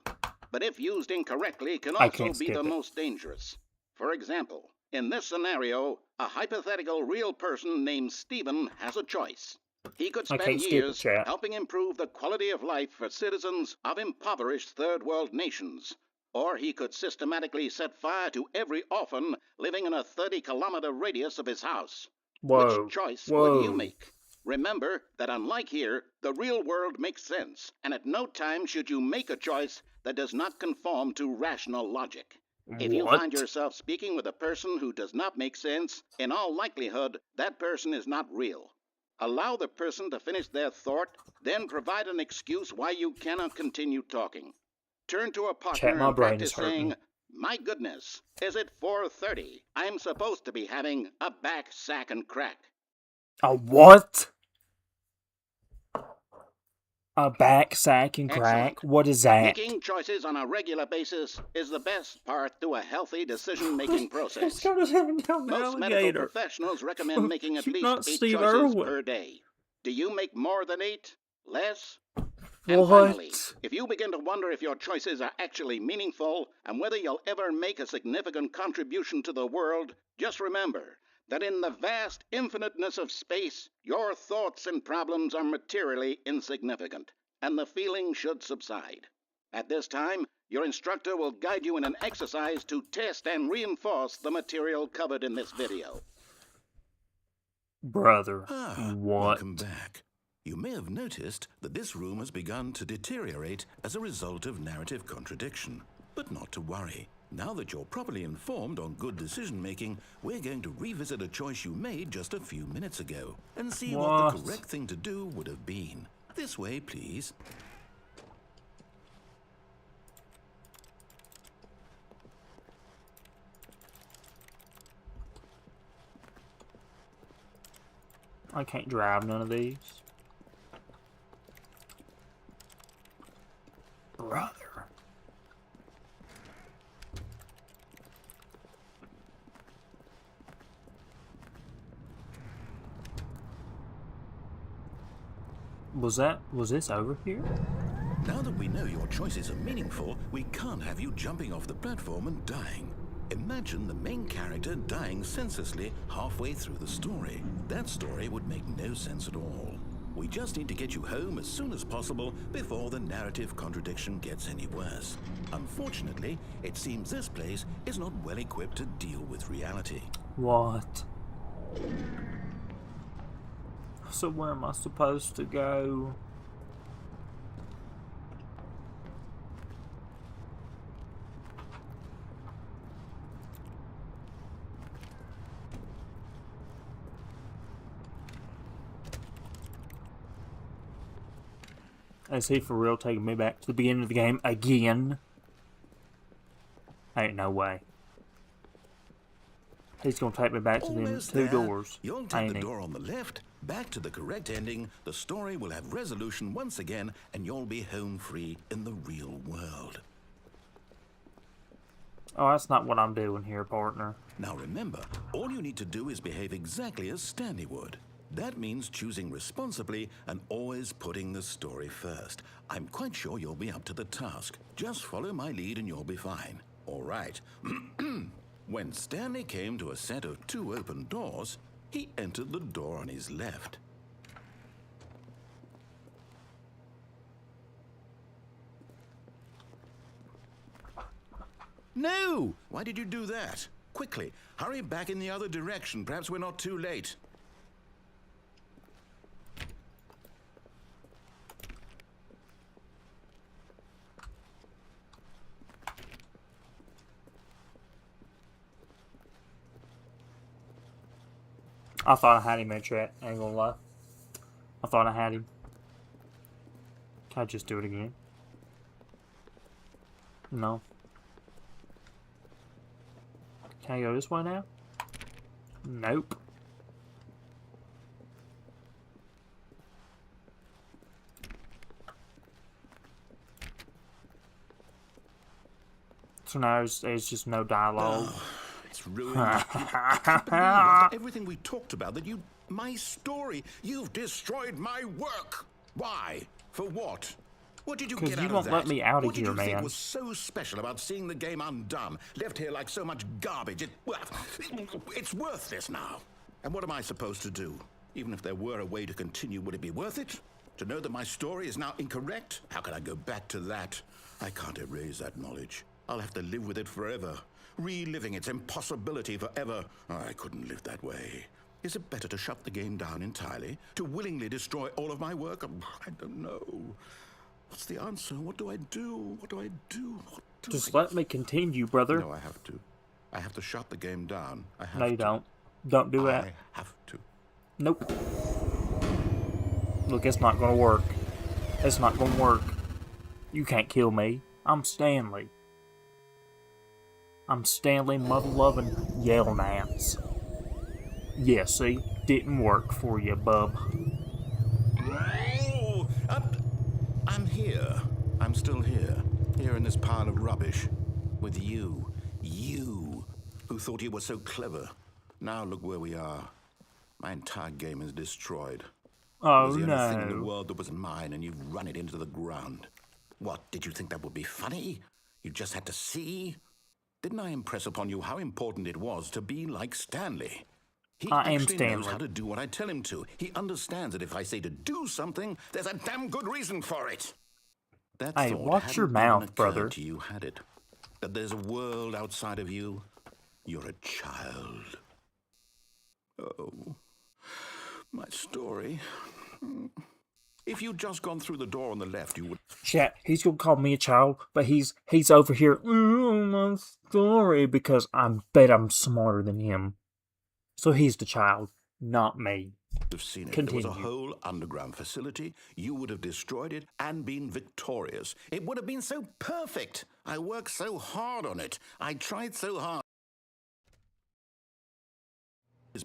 But if used incorrectly, can I also can't be skip the it. most dangerous. For example, in this scenario, a hypothetical real person named Stephen has a choice. He could I spend can't skip it, years chat. helping improve the quality of life for citizens of impoverished third world nations. Or he could systematically set fire to every orphan living in a 30-kilometer radius of his house. Whoa. Which choice Whoa. would you make? Remember that unlike here, the real world makes sense, and at no time should you make a choice that does not conform to rational logic. If you What? find yourself speaking with a person who does not make sense, in all likelihood, that person is not real. Allow the person to finish their thought, then provide an excuse why you cannot continue talking. Turn to a partner my and brain practice is hurting. saying, "My goodness, is it 4:30? I'm supposed to be having a back sack and crack." A what? A back sack and crack? Excellent. What is that? Making choices on a regular basis is the best part to a healthy decision-making process. It's got his hand down the Most medical alligator. professionals recommend making at You're least not 8 Steve choices Irwin. per day. Do you make more than 8? Less? And What? finally, if you begin to wonder if your choices are actually meaningful and whether you'll ever make a significant contribution to the world, just remember that in the vast infiniteness of space, your thoughts and problems are materially insignificant, and the feeling should subside. At this time, your instructor will guide you in an exercise to test and reinforce the material covered in this video. Brother, Welcome what? back. You may have noticed that this room has begun to deteriorate as a result of narrative contradiction. But not to worry. Now that you're properly informed on good decision-making, we're going to revisit a choice you made just a few minutes ago and see what the correct thing to do would have been. This way, please. I can't drive none of these. Brother. Was this over here? Now that we know your choices are meaningful, we can't have you jumping off the platform and dying. Imagine the main character dying senselessly halfway through the story. That story would make no sense at all. We just need to get you home as soon as possible before the narrative contradiction gets any worse. Unfortunately, it seems this place is not well equipped to deal with reality. What? So where am I supposed to go? Is he for real taking me back to the beginning of the game again? Ain't no way. He's gonna take me back to them Almost two there. doors. You'll take Ain't the he? door on the left, back to the correct ending, the story will have resolution once again, and you'll be home free in the real world. Oh, that's not what I'm doing here, partner. Now remember, all you need to do is behave exactly as Stanley would. That means choosing responsibly and always putting the story first. I'm quite sure you'll be up to the task. Just follow my lead and you'll be fine. All right. When Stanley came to a set of 2 open doors, he entered the door on his left. No! Why did you do that? Quickly, hurry back in the other direction. Perhaps we're not too late. I thought I had him in chat, ain't gonna lie. I thought I had him. Can I just do it again? No. Can I go this way now? Nope. So now there's just no dialogue. It's ruined. I can't believe after everything we talked about that you... My story. You've destroyed my work. Why? For what? What did you get out of that? 'Cause you won't let me out of What did here, you think man. was so special about seeing the game undone? Left here like so much garbage. It's worthless now. And what am I supposed to do? Even if there were a way to continue, would it be worth it? To know that my story is now incorrect? How can I go back to that? I can't erase that knowledge. I'll have to live with it forever. Reliving its impossibility forever. I couldn't live that way. Is it better to shut the game down entirely? To willingly destroy all of my work? I don't know. What's the answer? What do I do? What do I do? Just let me continue, brother. No, I have to. I have to shut the game down. I have No, you to. don't. Don't do that. I have to. Nope. Look, it's not gonna work. It's not gonna work. You can't kill me. I'm Stanley. I'm Stanley mother-loving Yell-Nance. Yeah, see? Didn't work for you, bub. Oh, I'm here. I'm still here. Here in this pile of rubbish. With you. You, who thought you were so clever. Now look where we are. My entire game is destroyed. Oh, It was the only thing in the no. world that was mine, and you've run it into the ground. What, did you think that would be funny? You just had to see? Didn't I impress upon you how important it was to be like Stanley? He I am actually knows Stanley. how to do what I tell him to. He understands that if I say to do something, there's a damn good reason for it. That Hey, thought watch hadn't your even mouth, occurred brother. to you, had it? That there's a world outside of you? You're a child. Oh, my story. If you'd just gone through the door on the left, you would... Chat, he's gonna call me a child, but he's over here, my story, because I bet I'm smarter than him. So he's the child, not me. have seen it. Continue. There was a whole underground facility. You would have destroyed it and been victorious. It would have been so perfect. I worked so hard on it. I tried so hard.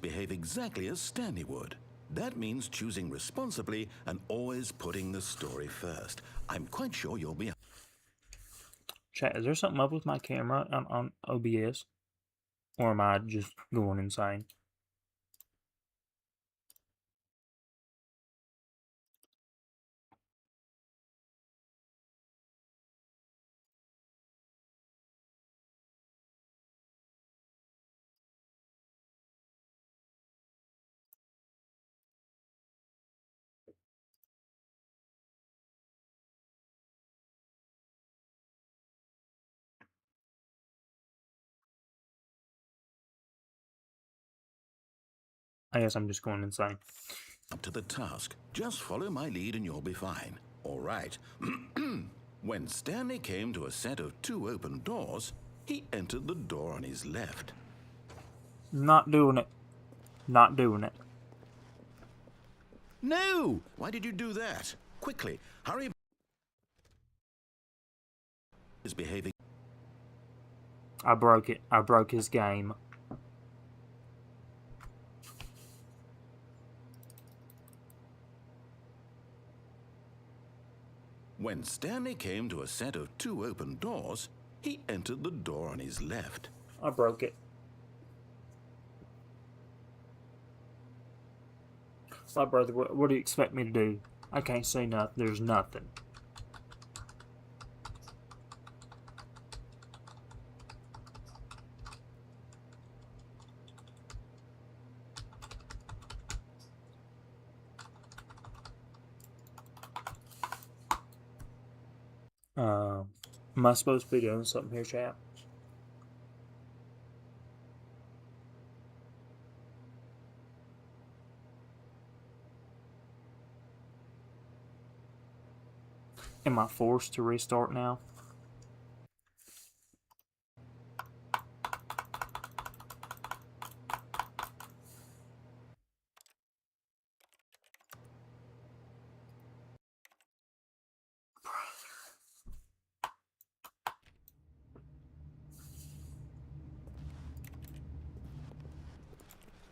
Behave exactly as Stanley would. That means choosing responsibly and always putting the story first. I'm quite sure you'll be... Chat, is there something up with my camera on OBS? Or am I just going insane? I guess I'm just going insane. Up to the task. Just follow my lead and you'll be fine. All right. When Stanley came to a set of 2 open doors, he entered the door on his left. Not doing it. Not doing it. No! Why did you do that? Quickly, hurry. Is behaving. I broke it. I broke his game. When Stanley came to a set of 2 open doors, he entered the door on his left. I broke it. My brother, what do you expect me to do? I can't say nothing. There's nothing. Am I supposed to be doing something here, chat? Am I forced to restart now?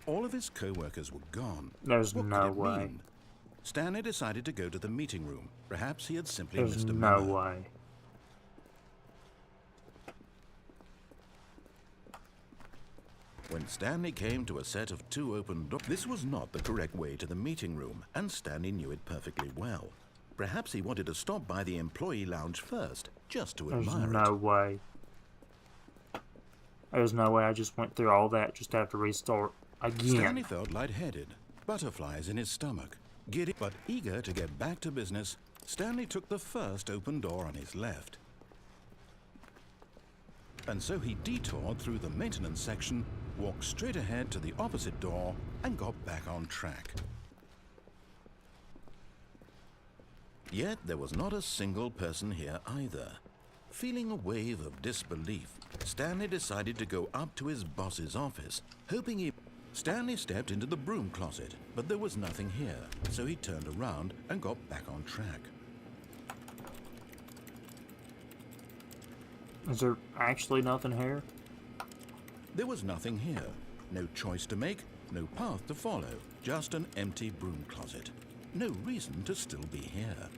All of his co-workers were gone. There's What no could it way. mean? Stanley decided to go to the meeting room. Perhaps he had simply There's missed a no memo. way. When Stanley came to a set of 2 open doors, this was not the correct way to the meeting room, and Stanley knew it perfectly well. Perhaps he wanted to stop by the employee lounge first, just to There's admire no it. way. There's no way I just went through all that just to have to restart again. Stanley felt lightheaded, butterflies in his stomach. Giddy but eager to get back to business, Stanley took the first open door on his left. And so he detoured through the maintenance section, walked straight ahead to the opposite door, and got back on track. Yet there was not a single person here either. Feeling a wave of disbelief, Stanley decided to go up to his boss's office, hoping he... Stanley stepped into the broom closet, but there was nothing here, so he turned around and got back on track. Is there actually nothing here? There was nothing here. No choice to make, no path to follow, just an empty broom closet. No reason to still be here.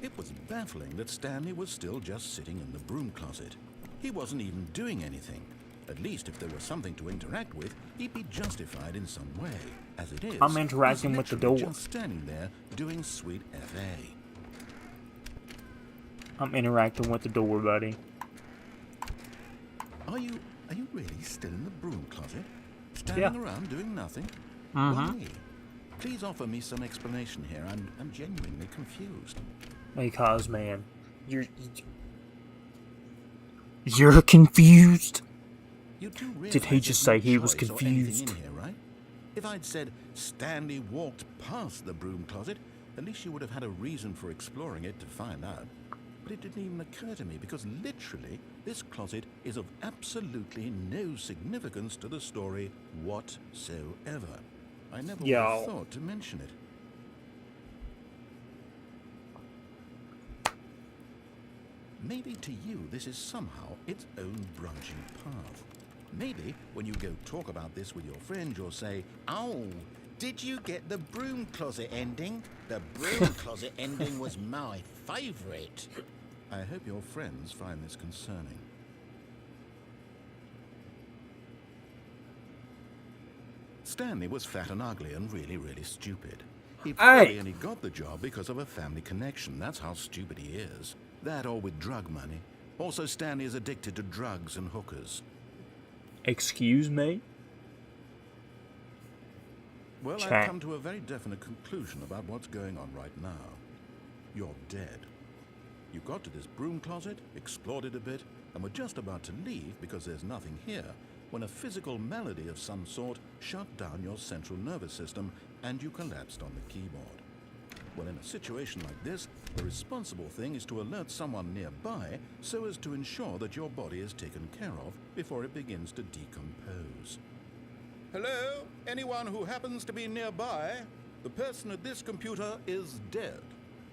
It was baffling that Stanley was still just sitting in the broom closet. He wasn't even doing anything. At least if there was something to interact with, he'd be justified in some way. As it is, I'm interacting he's with the literally door. just standing there doing sweet FA. I'm interacting with the door, buddy. Are you really still in the broom closet? Standing around doing nothing? Mm-hmm. Why? Please offer me some explanation here. I'm genuinely confused. Because, man, you're confused. You do Did he realize just there's say no he was choice or anything confused? in here, right? If I'd said Stanley walked past the broom closet, at least you would have had a reason for exploring it to find out. But it didn't even occur to me because literally this closet is of absolutely no significance to the story whatsoever. I never would have thought to mention it. Maybe to you this is somehow its own branching path. Maybe when you go talk about this with your friend, you'll say, "Oh, did you get the broom closet ending? The broom closet ending was my favourite." I hope your friends find this concerning. Stanley was fat and ugly and really, really stupid. He probably only got the job because of a family connection. That's how stupid he is. That or with drug money. Also, Stanley is addicted to drugs and hookers. Excuse me? Well, I've come to a very definite conclusion about what's going on right now. You're dead. You got to this broom closet, explored it a bit, and were just about to leave because there's nothing here, when a physical malady of some sort shut down your central nervous system and you collapsed on the keyboard. Well, in a situation like this, the responsible thing is to alert someone nearby so as to ensure that your body is taken care of before it begins to decompose. Hello? Anyone who happens to be nearby? The person at this computer is dead.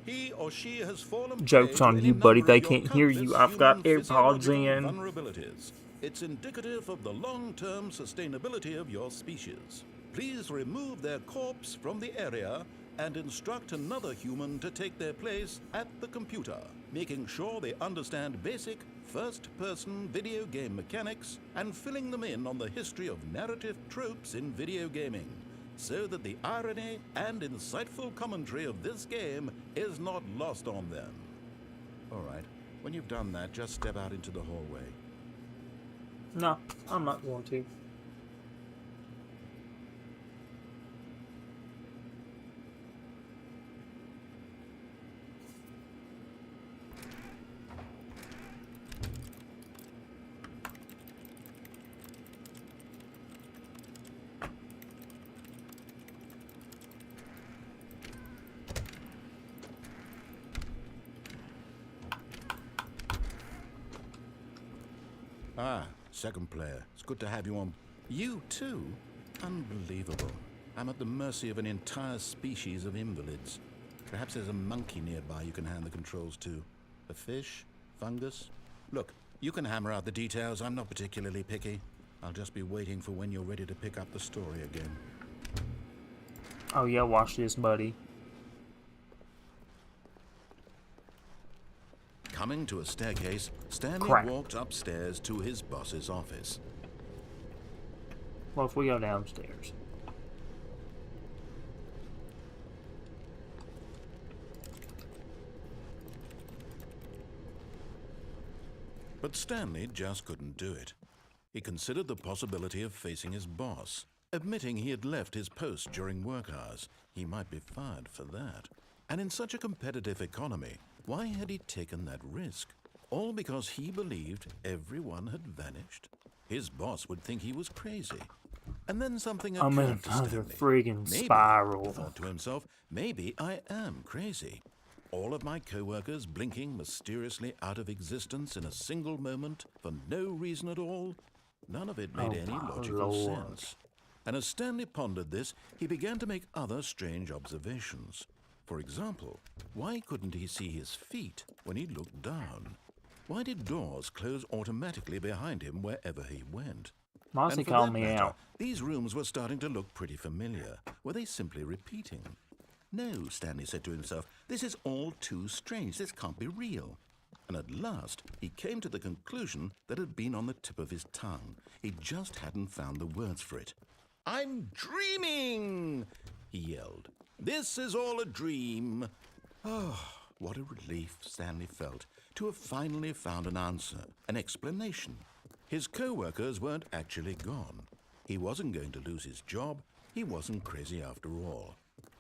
He or she has fallen Joke's on you, buddy. They can't hear you. I've got AirPods in. Vulnerabilities. It's indicative of the long-term sustainability of your species. Please remove their corpse from the area and instruct another human to take their place at the computer, making sure they understand basic first-person video game mechanics and filling them in on the history of narrative tropes in video gaming, so that the irony and insightful commentary of this game is not lost on them. All right, when you've done that, just step out into the hallway. No, I'm not going to. Ah, second player. It's good to have you on. You too? Unbelievable. I'm at the mercy of an entire species of invalids. Perhaps there's a monkey nearby you can hand the controls to. A fish? Fungus? Look, you can hammer out the details. I'm not particularly picky. I'll just be waiting for when you're ready to pick up the story again. Oh yeah, watch this, buddy. Coming to a staircase, Stanley walked upstairs to his boss's office. Well, if we go downstairs. But Stanley just couldn't do it. He considered the possibility of facing his boss, admitting he had left his post during work hours. He might be fired for that. And in such a competitive economy, why had he taken that risk? All because he believed everyone had vanished? His boss would think he was crazy. And then something occurred I'm in to another Stanley. friggin' Maybe, spiral. he thought to himself, maybe I am crazy. All of my co-workers blinking mysteriously out of existence in a single moment for no reason at all? None of it made any logical sense. And as Stanley pondered this, he began to make other strange observations. For example, why couldn't he see his feet when he looked down? Why did doors close automatically behind him wherever he went? Mossy And for called that me matter, out. these rooms were starting to look pretty familiar. Were they simply repeating? No, Stanley said to himself, this is all too strange. This can't be real. And at last, he came to the conclusion that had been on the tip of his tongue. He just hadn't found the words for it. "I'm dreaming!" he yelled. "This is all a dream." Oh, what a relief Stanley felt to have finally found an answer, an explanation. His co-workers weren't actually gone. He wasn't going to lose his job. He wasn't crazy after all.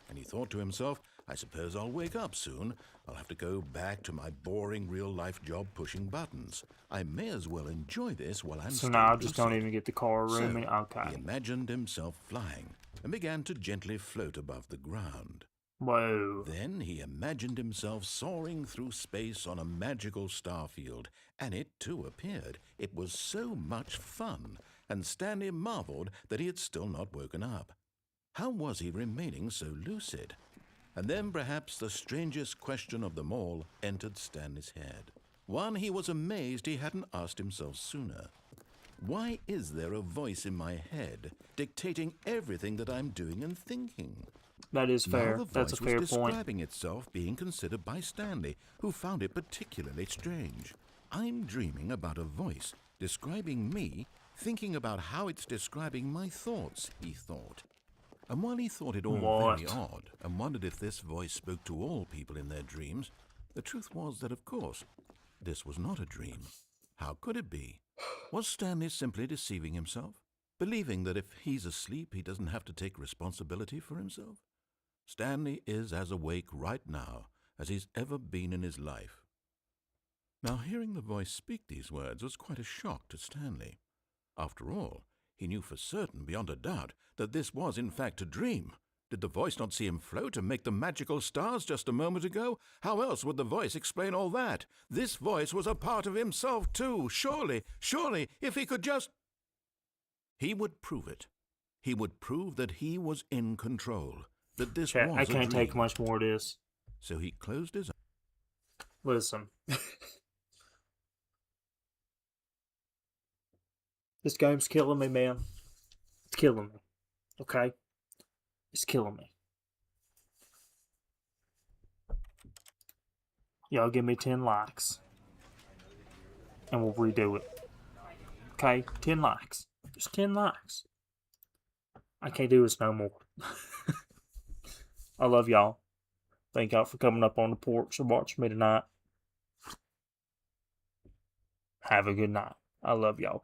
And he thought to himself, I suppose I'll wake up soon. I'll have to go back to my boring real-life job pushing buttons. I may as well enjoy this while I'm So still now I just don't lucid. even get the car room. So, Okay. he imagined himself flying and began to gently float above the ground. Whoa. Then he imagined himself soaring through space on a magical starfield, and it too appeared. It was so much fun, and Stanley marveled that he had still not woken up. How was he remaining so lucid? And then perhaps the strangest question of them all entered Stanley's head. One he was amazed he hadn't asked himself sooner. Why is there a voice in my head dictating everything that I'm doing and thinking? That is fair. Now the That's a voice fair was point. describing itself being considered by Stanley, who found it particularly strange. I'm dreaming about a voice describing me, thinking about how it's describing my thoughts, he thought. And while he thought it all very What? odd and wondered if this voice spoke to all people in their dreams, the truth was that, of course, this was not a dream. How could it be? Was Stanley simply deceiving himself, believing that if he's asleep he doesn't have to take responsibility for himself? Stanley is as awake right now as he's ever been in his life. Now, hearing the voice speak these words was quite a shock to Stanley. After all, he knew for certain, beyond a doubt, that this was in fact a dream. Did the voice not see him float and make the magical stars just a moment ago? How else would the voice explain all that? This voice was a part of himself too. Surely, if he could just... He would prove it. He would prove that he was in control, that this Chat, was I a can't dream. take much more of this. So he closed his eyes. Listen. This game's killing me, man. It's killing me. Okay? It's killing me. Y'all give me 10 likes. And we'll redo it. Okay? 10 likes. Just 10 likes. I can't do this no more. I love y'all. Thank y'all for coming up on the porch and watching me tonight. Have a good night. I love y'all.